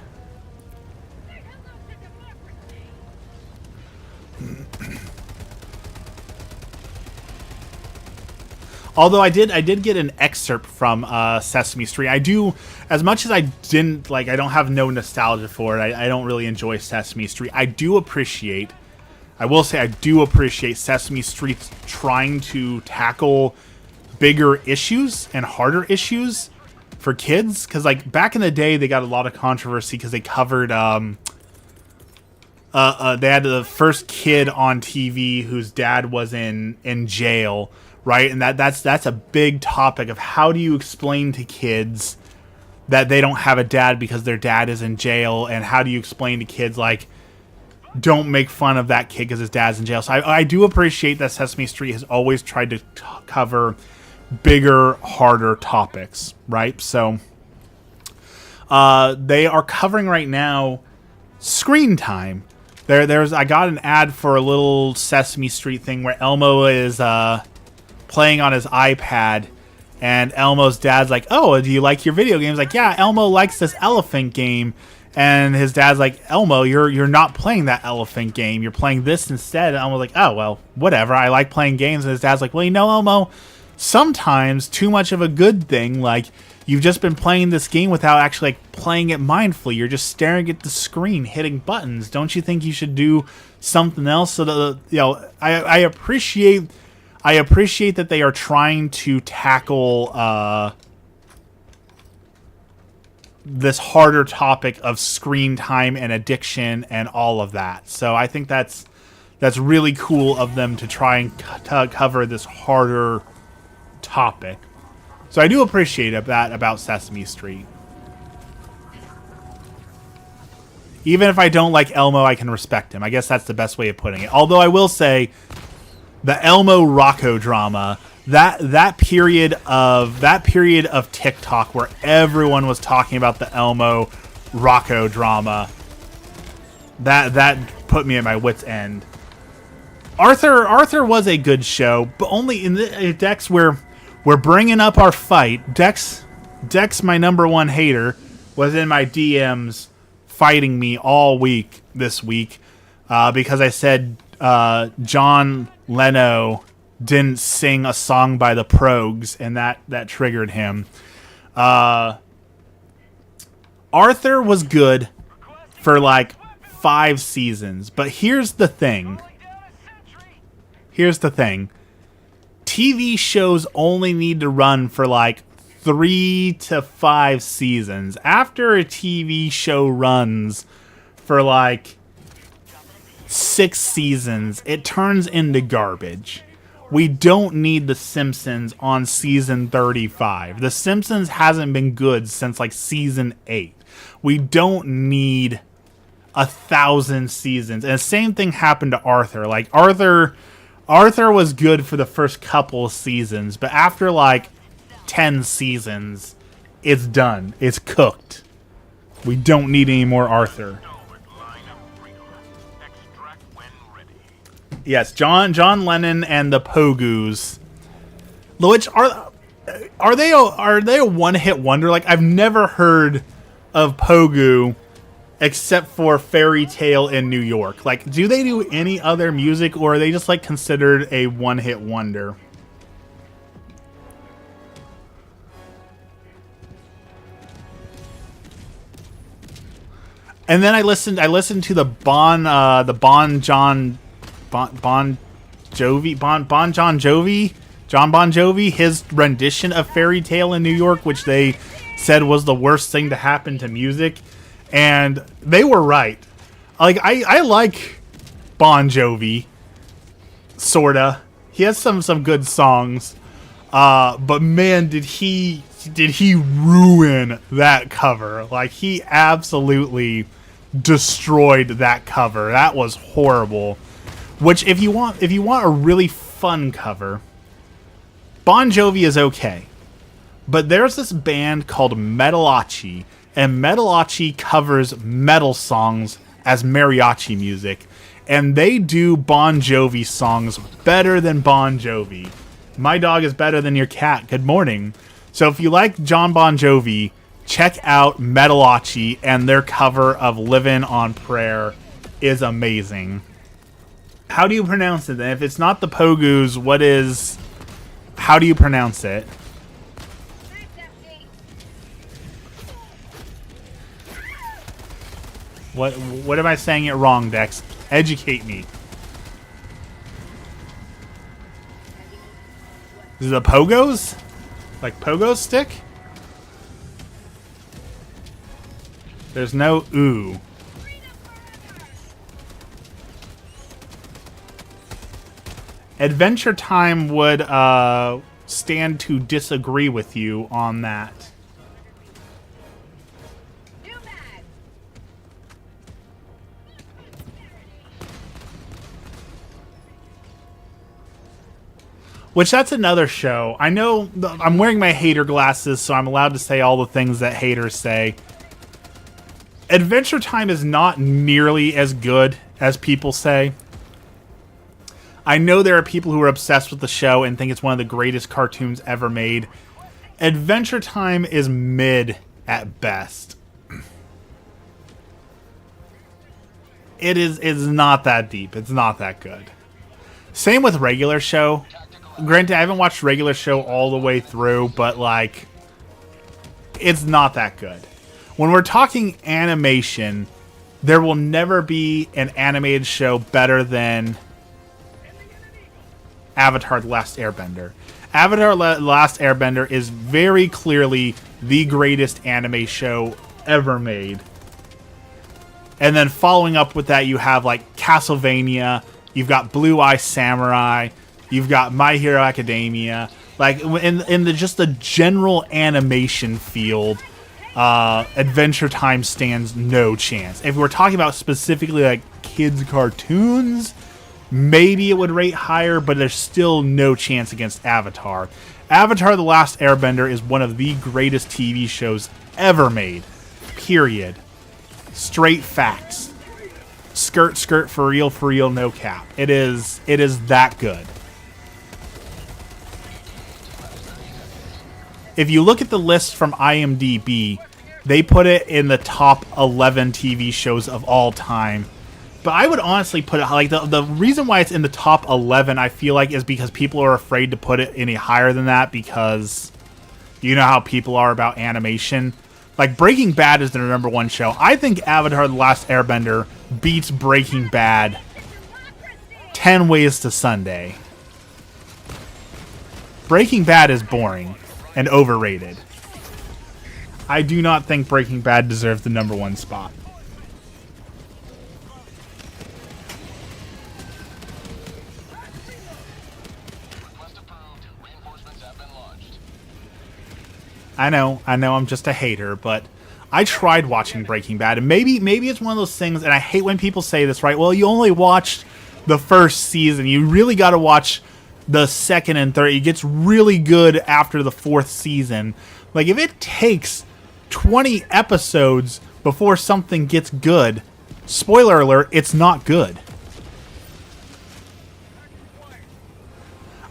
Although I did get an excerpt from Sesame Street. I do, as much as I didn't, like, I don't have no nostalgia for it. I don't really enjoy Sesame Street. I will say I do appreciate Sesame Street trying to tackle bigger issues and harder issues for kids. Because, like, back in the day, they got a lot of controversy because they covered, they had the first kid on TV whose dad was in jail. Right, and that's a big topic of how do you explain to kids that they don't have a dad because their dad is in jail, and how do you explain to kids, like, don't make fun of that kid because his dad's in jail. So I do appreciate that Sesame Street has always tried to cover bigger, harder topics, right? So they are covering right now screen time. I got an ad for a little Sesame Street thing where Elmo is playing on his iPad, and Elmo's dad's like, "Oh, do you like your video games?" Like, "Yeah, Elmo likes this elephant game." And his dad's like, "Elmo, you're not playing that elephant game. You're playing this instead." And Elmo's like, "Oh, well, whatever. I like playing games." And his dad's like, "Well, you know, Elmo, sometimes too much of a good thing. Like, you've just been playing this game without actually like playing it mindfully. You're just staring at the screen, hitting buttons. Don't you think you should do something else? So that, you know, I appreciate that they are trying to tackle this harder topic of screen time and addiction and all of that. So I think that's really cool of them to try and cover this harder topic. So I do appreciate that about Sesame Street. Even if I don't like Elmo, I can respect him. I guess that's the best way of putting it. Although I will say, the Elmo Rocco drama, that period of TikTok where everyone was talking about the Elmo Rocco drama, that put me at my wit's end. Arthur was a good show, but only in the Dex we're bringing up our fight. Dex, my number one hater, was in my DMs fighting me all week this week because I said John Leno didn't sing a song by the Progs, and that triggered him. Arthur was good for like 5 seasons, but here's the thing. TV shows only need to run for like 3 to 5 seasons. After a TV show runs for like 6 seasons, it turns into garbage. We don't need The Simpsons on season 35. The Simpsons hasn't been good since like season 8. We don't need 1,000 seasons. And the same thing happened to Arthur. Like Arthur was good for the first couple of seasons, but after like 10 seasons, it's done. It's cooked. We don't need any more Arthur. Yes, John Lennon and the Pogus. Which are they a one-hit wonder? Like, I've never heard of Pogu except for Fairy Tale in New York. Like, do they do any other music, or are they just like considered a one-hit wonder? And then I listened to the Bon Jovi, his rendition of Fairy Tale in New York, which they said was the worst thing to happen to music. And they were right. Like, I like Bon Jovi, sorta. He has some good songs. But man, did he ruin that cover. Like, he absolutely destroyed that cover. That was horrible. Which, if you want a really fun cover, Bon Jovi is okay. But there's this band called Metalachi, and Metalachi covers metal songs as mariachi music, and they do Bon Jovi songs better than Bon Jovi. My dog is better than your cat. Good morning. So if you like John Bon Jovi, check out Metalachi, and their cover of Livin' on Prayer is amazing. How do you pronounce it then? If it's not the Pogus, how do you pronounce it? What am I saying it wrong, Dex? Educate me. Is it the Pogos? Like Pogo Stick? There's no ooh. Adventure Time would stand to disagree with you on that. Which, that's another show. I know I'm wearing my hater glasses, so I'm allowed to say all the things that haters say. Adventure Time is not nearly as good as people say. I know there are people who are obsessed with the show and think it's one of the greatest cartoons ever made. Adventure Time is mid at best. It's not that deep. It's not that good. Same with regular show. granted, I haven't watched regular show all the way through, but like, it's not that good. When we're talking animation, there will never be an animated show better than Avatar: The Last Airbender. Avatar: The Last Airbender is very clearly the greatest anime show ever made. And then following up with that, you have like Castlevania, you've got Blue Eye Samurai, you've got My Hero Academia. Like in the just the general animation field, Adventure Time stands no chance. If we're talking about specifically like kids cartoons, maybe it would rate higher, but there's still no chance against Avatar. Avatar: The Last Airbender is one of the greatest TV shows ever made. Period. Straight facts. Skirt, for real, no cap. It is that good. If you look at the list from IMDb, they put it in the top 11 TV shows of all time. But I would honestly put it, like, the reason why it's in the top 11, I feel like, is because people are afraid to put it any higher than that because you know how people are about animation. Like, Breaking Bad is their #1 show. I think Avatar: The Last Airbender beats Breaking Bad 10 ways to Sunday. Breaking Bad is boring and overrated. I do not think Breaking Bad deserves the #1 spot. I know, I'm just a hater, but I tried watching Breaking Bad, and maybe it's one of those things, and I hate when people say this, right? Well, you only watched the first season. You really got to watch the second and third. It gets really good after the fourth season. Like, if it takes 20 episodes before something gets good, spoiler alert, it's not good.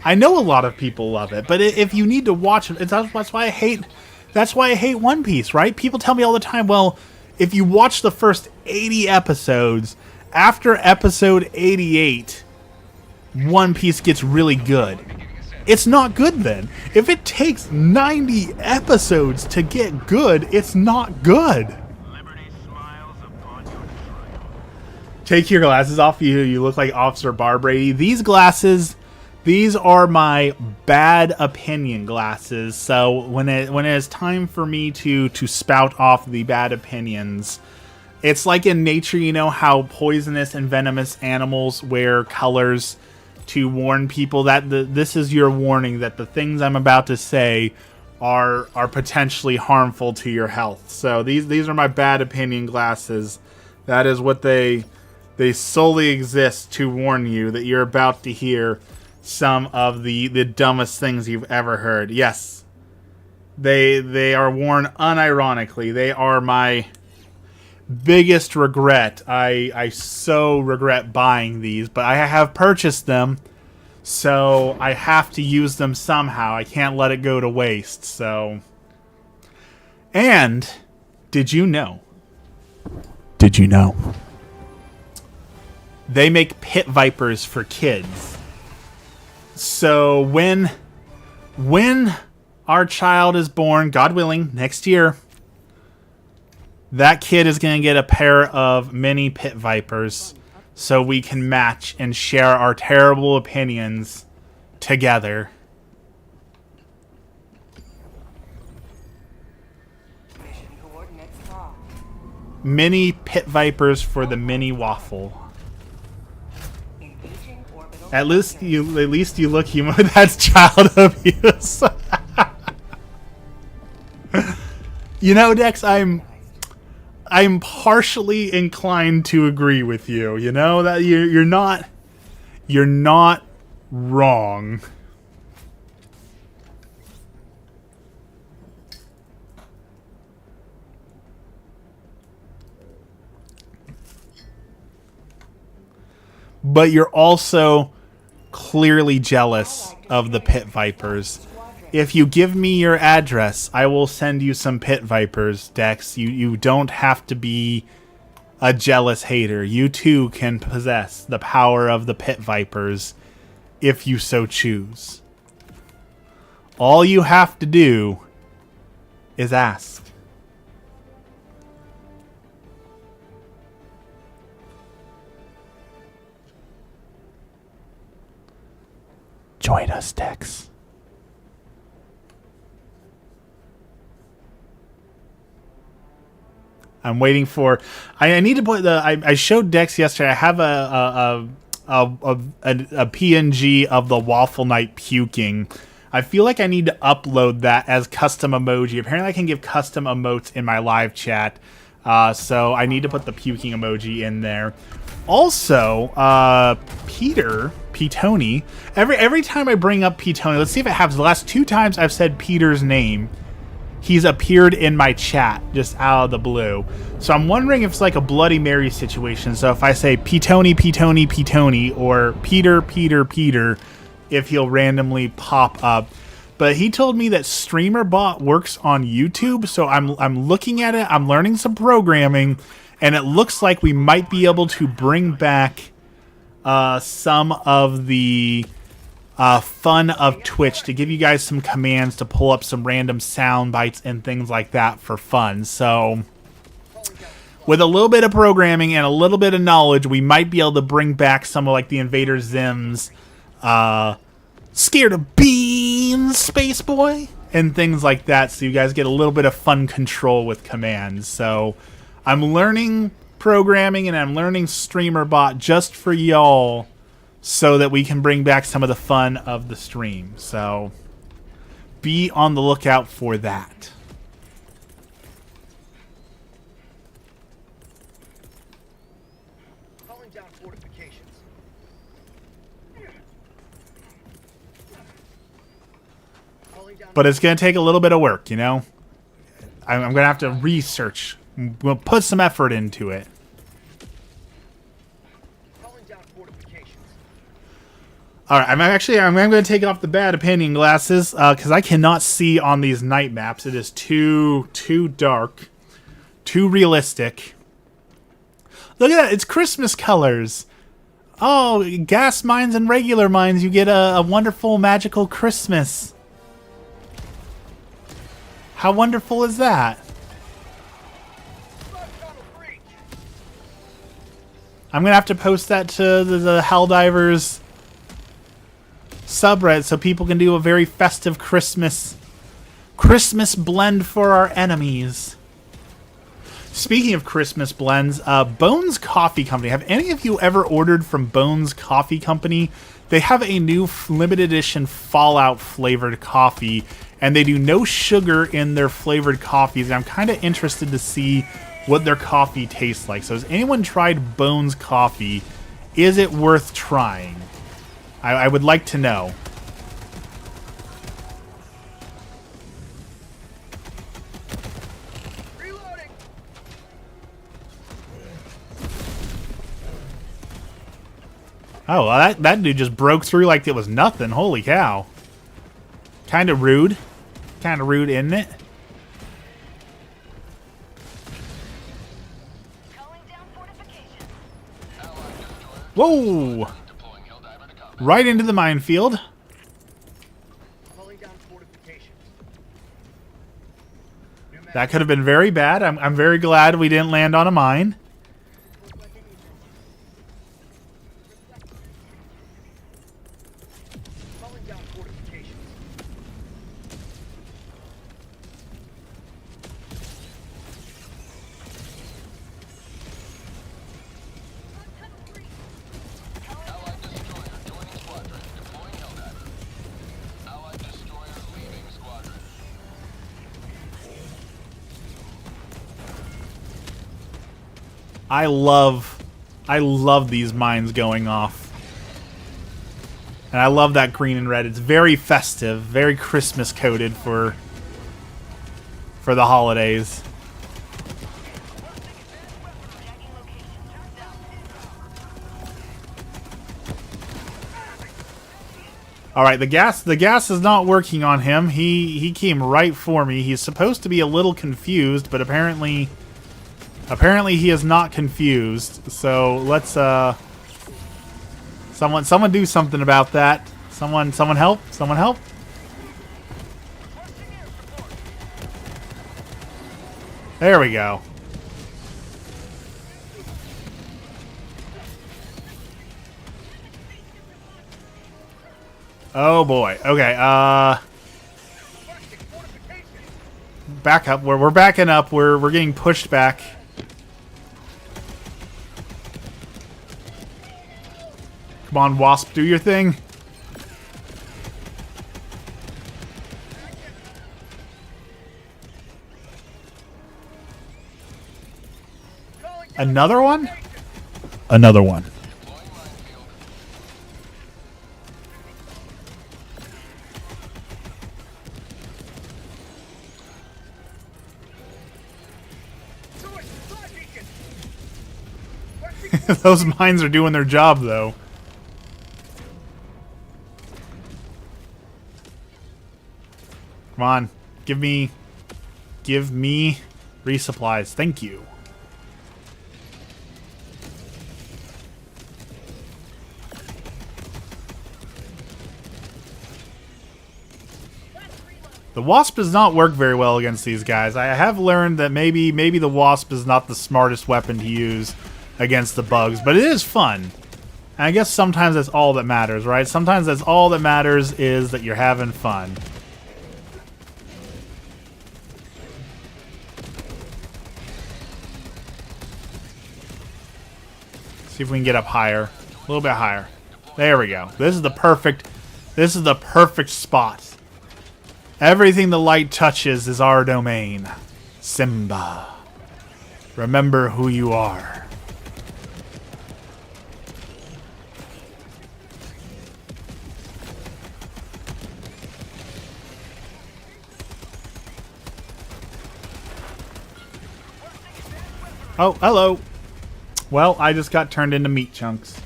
I know a lot of people love it, but if you need to watch it, that's why I hate. That's why I hate One Piece, right? People tell me all the time, well, if you watch the first 80 episodes, after episode 88, One Piece gets really good. It's not good then. If it takes 90 episodes to get good, it's not good. Take your glasses off. You look like Officer Barbrady. These are my bad opinion glasses. So when it is time for me to spout off the bad opinions, it's like in nature, you know how poisonous and venomous animals wear colors to warn people that this is your warning that the things I'm about to say are potentially harmful to your health. So these are my bad opinion glasses. That is what they solely exist to warn you that you're about to hear some of the dumbest things you've ever heard. Yes, they are worn unironically. They are my biggest regret. I so regret buying these, but I have purchased them, so I have to use them somehow. I can't let it go to waste. So, and did you know? They make pit vipers for kids. So when our child is born, God willing, next year, that kid is going to get a pair of mini pit vipers so we can match and share our terrible opinions together. Mini pit vipers for the mini waffle. At least you look human. That's child abuse. You know, Dex, I'm partially inclined to agree with you. You know that you're not wrong. But you're also clearly jealous of the pit vipers. If you give me your address, I will send you some pit vipers, Dex. You don't have to be a jealous hater. You too can possess the power of the pit vipers if you so choose. All you have to do is ask. Join us, Dex. I'm waiting for. I need to put the. I showed Dex yesterday. I have a PNG of the Waffle Knight puking. I feel like I need to upload that as custom emoji. Apparently, I can give custom emotes in my live chat. So I need to put the puking emoji in there. Also, Petoni. Every time I bring up Petoni, let's see if it happens. The last 2 times I've said Peter's name, he's appeared in my chat just out of the blue. So I'm wondering if it's like a Bloody Mary situation. So if I say Petoni, Petoni, Petoni, or Peter, Peter, Peter, if he'll randomly pop up. But he told me that StreamerBot works on YouTube, so I'm looking at it. I'm learning some programming, and it looks like we might be able to bring back some of the fun of Twitch to give you guys some commands to pull up some random sound bites and things like that for fun. So with a little bit of programming and a little bit of knowledge, we might be able to bring back some of like the Invader Zim's Scared of Beans, Space Boy, and things like that, so you guys get a little bit of fun control with commands. So I'm learning programming and I'm learning StreamerBot just for y'all, so that we can bring back some of the fun of the stream. So be on the lookout for that. Calling down fortifications. But it's going to take a little bit of work, you know? I'm going to have to research. We'll put some effort into it. All right, I'm going to take off the bad opinion glasses because I cannot see on these night maps. It is too dark, too realistic. Look at that! It's Christmas colors. Oh, gas mines and regular mines, you get a wonderful magical Christmas. How wonderful is that? I'm going to have to post that to the Helldivers subreddit so people can do a very festive Christmas blend for our enemies. Speaking of Christmas blends, Bones Coffee Company. Have any of you ever ordered from Bones Coffee Company? They have a new limited edition Fallout flavored coffee, and they do no sugar in their flavored coffees. And I'm kind of interested to see what their coffee tastes like. So has anyone tried Bones Coffee? Is it worth trying? I would like to know. Reloading. Oh, well, that dude just broke through like it was nothing. Holy cow. Kind of rude. Kind of rude, isn't it? Whoa! Right into the minefield. That could have been very bad. I'm very glad we didn't land on a mine. I love these mines going off. And I love that green and red. It's very festive, very Christmas coded for the holidays. All right, the gas is not working on him. He came right for me. He's supposed to be a little confused, but apparently he is not confused. So let's someone do something about that. Someone help. Someone help. There we go. Oh boy. Okay, back up. We're backing up. We're getting pushed back. Come on, Wasp, do your thing. Another one? Another one. Those mines are doing their job, though. Come on. Give me resupplies. Thank you. The Wasp does not work very well against these guys. I have learned that maybe the Wasp is not the smartest weapon to use against the bugs, but it is fun. And I guess sometimes that's all that matters, right? Sometimes that's all that matters is that you're having fun. See if we can get up higher. A little bit higher. There we go. This is the perfect spot. Everything the light touches is our domain. Simba. Remember who you are. Oh, hello. Well, I just got turned into meat chunks.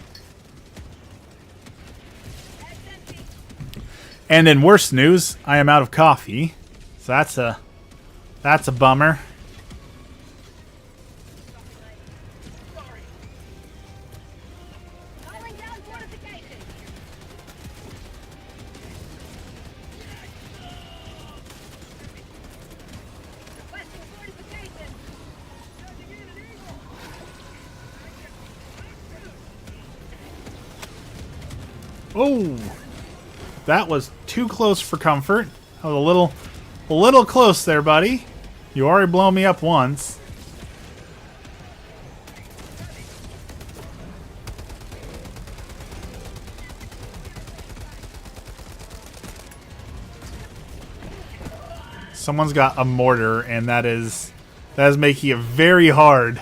And in worse news, I am out of coffee. So that's a bummer. Oh, that was too close for comfort. I was a little close there, buddy. You already blown me up once. Someone's got a mortar, and that is making it very hard.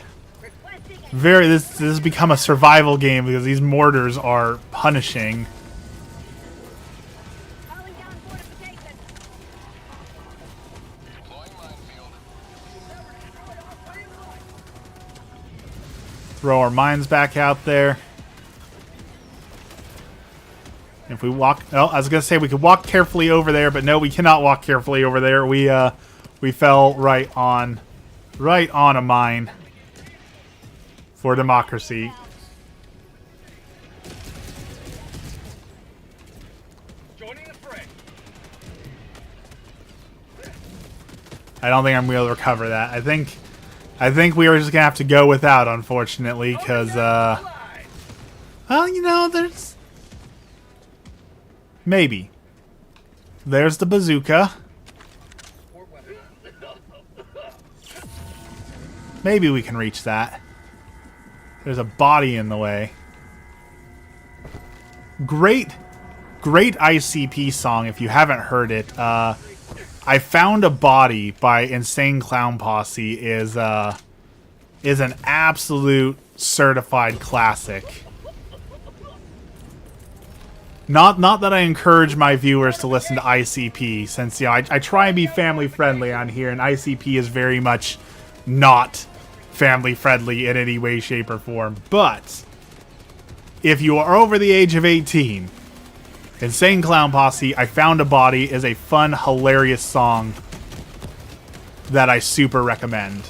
This has become a survival game because these mortars are punishing. Throw our mines back out there. If we walk, oh, I was gonna say we could walk carefully over there, but no, we cannot walk carefully over there. We fell right on a mine for democracy. Joining the fray. I don't think I'm gonna be able to recover that. I think we are just gonna have to go without, unfortunately, because well, you know, there's maybe there's the bazooka. Maybe we can reach that. There's a body in the way. Great ICP song if you haven't heard it. I Found a Body by Insane Clown Posse is an absolute certified classic. Not that I encourage my viewers to listen to ICP, since, you know, I try and be family friendly on here, and ICP is very much not family friendly in any way, shape, or form. But if you are over the age of 18, Insane Clown Posse, I Found a Body is a fun, hilarious song that I super recommend.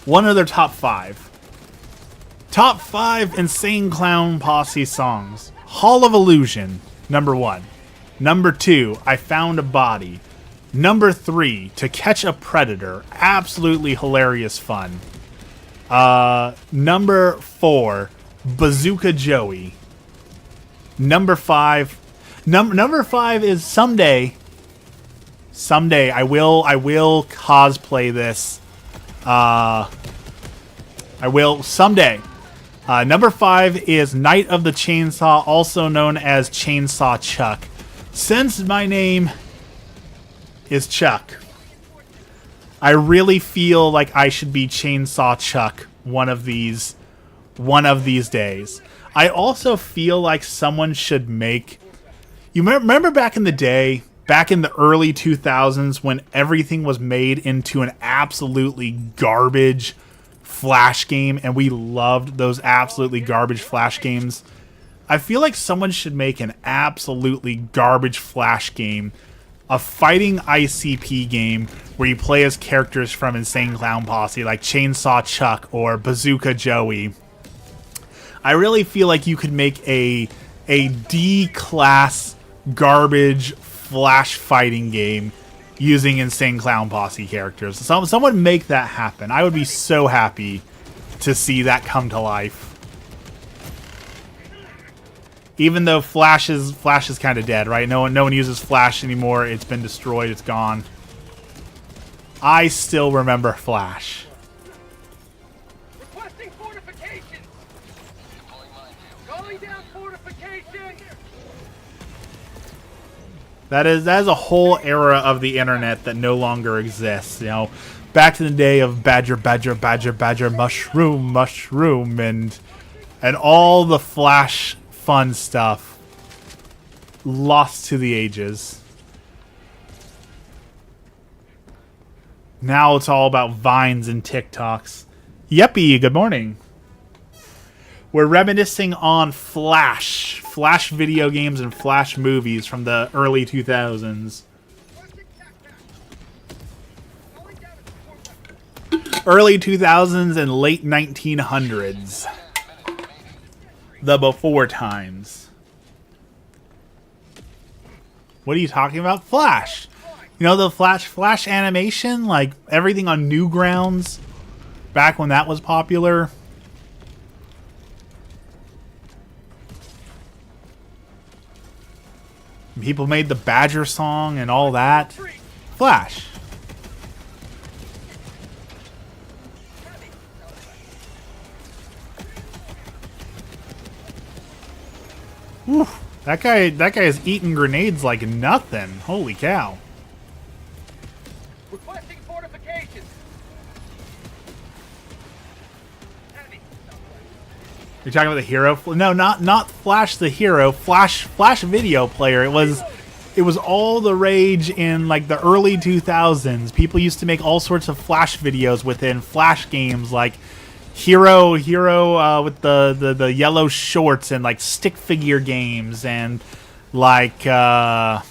One of their top 5. Top 5 Insane Clown Posse songs. Hall of Illusion, number 1. Number 2, I Found a Body. Number 3, To Catch a Predator. Absolutely hilarious fun. Number 4, Bazooka Joey. Number 5. Number 5 is Someday. Someday I will cosplay this. I will someday. Number 5 is Night of the Chainsaw, also known as Chainsaw Chuck. Since my name is Chuck, I really feel like I should be Chainsaw Chuck one of these days. I also feel like someone should make... You remember back in the day, back in the early 2000s, when everything was made into an absolutely garbage Flash game, and we loved those absolutely garbage Flash games? I feel like someone should make an absolutely garbage Flash game, a fighting ICP game where you play as characters from Insane Clown Posse, like Chainsaw Chuck or Bazooka Joey. I really feel like you could make a D-class garbage Flash fighting game using Insane Clown Posse characters. Someone make that happen. I would be so happy to see that come to life. Even though Flash is kind of dead, right? No one uses Flash anymore. It's been destroyed. It's gone. I still remember Flash. Requesting fortifications. Calling down fortifications. That is a whole era of the internet that no longer exists. You know, back in the day of badger, mushroom, and all the Flash fun stuff lost to the ages. Now it's all about Vines and TikToks. Yeppy, good morning. We're reminiscing on Flash video games and Flash movies from the early 2000s. Early 2000s and late 1900s. The before times. What are you talking about? Flash. You know the Flash animation? Like everything on Newgrounds back when that was popular. People made the Badger song and all that. Flash. Whew. That guy is eating grenades like nothing. Holy cow. Requesting fortifications. You're talking about the hero? No, not Flash the hero. Flash video player. It was all the rage in like the early 2000s. People used to make all sorts of Flash videos within Flash games, like Hero with the yellow shorts, and like stick figure games, and like I'm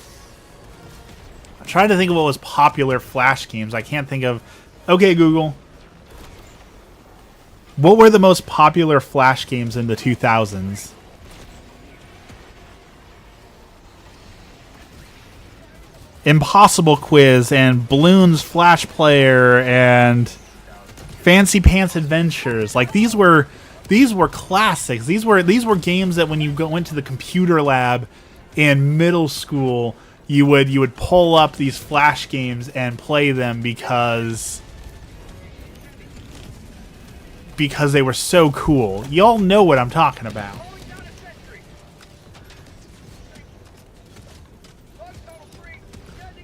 trying to think of what was popular Flash games. I can't think of. Okay, Google. What were the most popular Flash games in the 2000s? Impossible Quiz and Bloons Flash Player and Fancy Pants Adventures. Like these were classics. These were games that when you went to the computer lab in middle school, you would pull up these Flash games and play them because they were so cool. Y'all know what I'm talking about.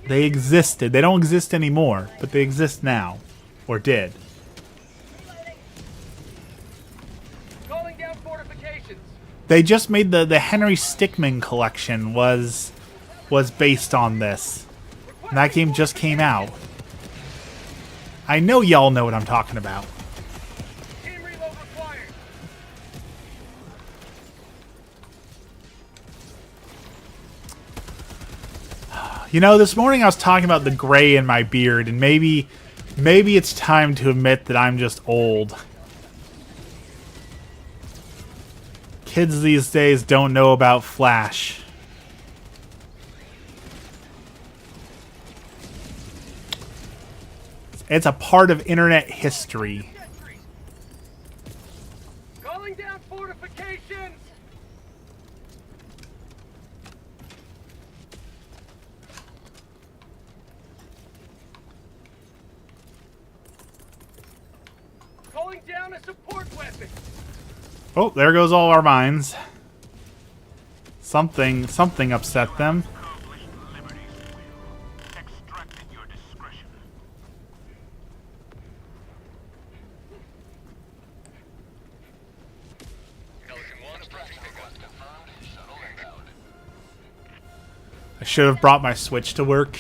They existed. They don't exist anymore, but they exist now. Or did. Calling down fortifications. They just made the Henry Stickmin collection was based on this. And that game just came out. I know y'all know what I'm talking about. Team reload required. You know, this morning I was talking about the gray in my beard, and maybe it's time to admit that I'm just old. Kids these days don't know about Flash. It's a part of internet history. Calling down fortifications! Calling down a support weapon! Oh, there goes all our mines. Something upset them. Accomplished liberty's will. Extract at your discretion. I should have brought my Switch to work.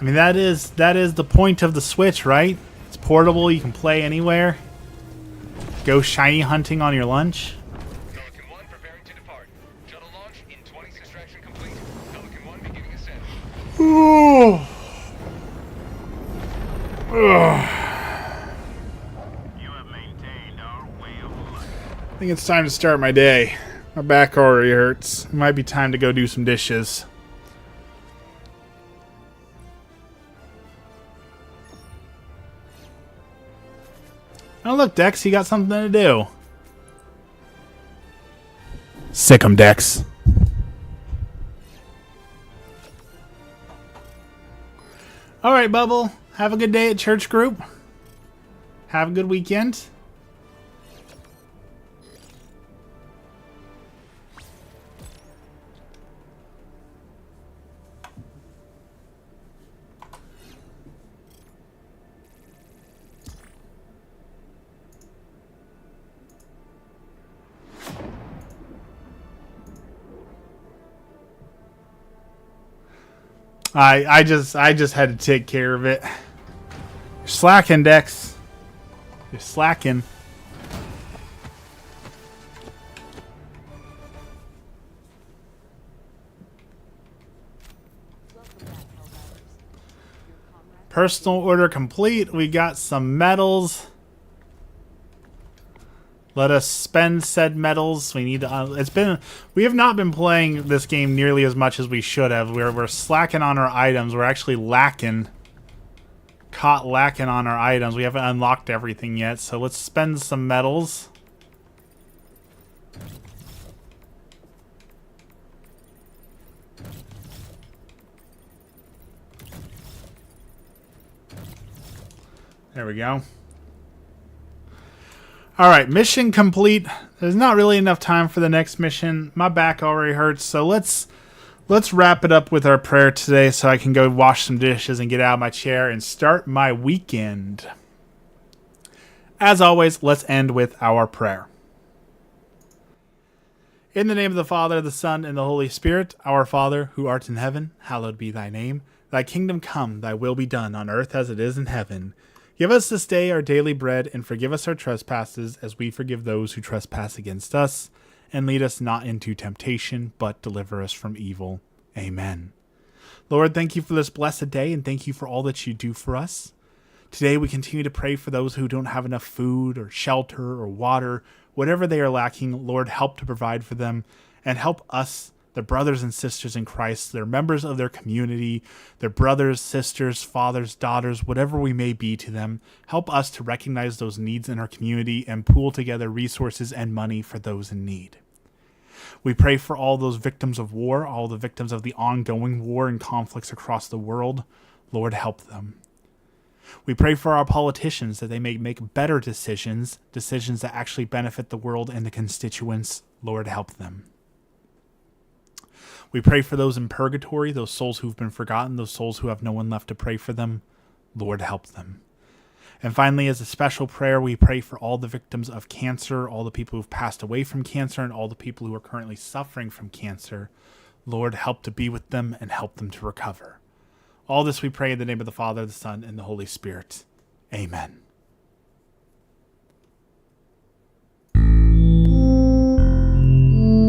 I mean, that is the point of the Switch, right? It's portable, you can play anywhere. Go shiny hunting on your lunch. Pelican 1 preparing to depart. Shuttle launch in 20 extraction complete. Pelican 1 beginning ascent. Ooh. You have maintained our way of life. I think it's time to start my day. My back already hurts. It might be time to go do some dishes. Oh look, Dex, you got something to do. Sick 'em, Dex. Alright, Bubble. Have a good day at church group. Have a good weekend. I just had to take care of it. You're slacking, Dex. You're slacking. Personal order complete. We got some medals. Let us spend said medals. We need to. We have not been playing this game nearly as much as we should have. We're slacking on our items. We're actually lacking. Caught lacking on our items. We haven't unlocked everything yet. So let's spend some medals. There we go. Alright, mission complete. There's not really enough time for the next mission. My back already hurts, so let's wrap it up with our prayer today so I can go wash some dishes and get out of my chair and start my weekend. As always, let's end with our prayer. In the name of the Father, the Son, and the Holy Spirit, our Father, who art in heaven, hallowed be thy name. Thy kingdom come, thy will be done, on earth as it is in heaven. Give us this day our daily bread, and forgive us our trespasses, as we forgive those who trespass against us. And lead us not into temptation, but deliver us from evil. Amen. Lord, thank you for this blessed day, and thank you for all that you do for us. Today we continue to pray for those who don't have enough food or shelter or water. Whatever they are lacking, Lord, help to provide for them, and help us, their brothers and sisters in Christ, they're members of their community, their brothers, sisters, fathers, daughters, whatever we may be to them. Help us to recognize those needs in our community and pool together resources and money for those in need. We pray for all those victims of war, all the victims of the ongoing war and conflicts across the world. Lord, help them. We pray for our politicians that they may make better decisions that actually benefit the world and the constituents. Lord, help them. We pray for those in purgatory, those souls who've been forgotten, those souls who have no one left to pray for them. Lord, help them. And finally, as a special prayer, we pray for all the victims of cancer, all the people who've passed away from cancer, and all the people who are currently suffering from cancer. Lord, help to be with them and help them to recover. All this we pray in the name of the Father, the Son, and the Holy Spirit. Amen.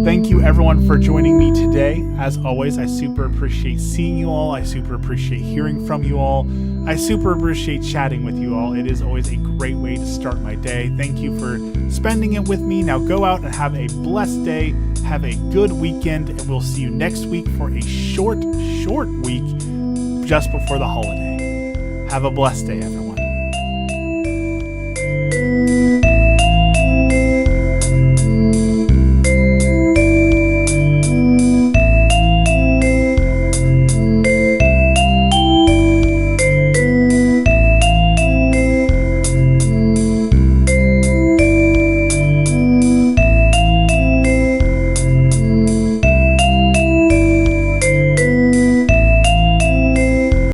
Thank you everyone for joining me today. As always, I super appreciate seeing you all. I super appreciate hearing from you all. I super appreciate chatting with you all. It is always a great way to start my day. Thank you for spending it with me. Now go out and have a blessed day. Have a good weekend, and we'll see you next week for a short week. just before the holiday. Have a blessed day, everyone.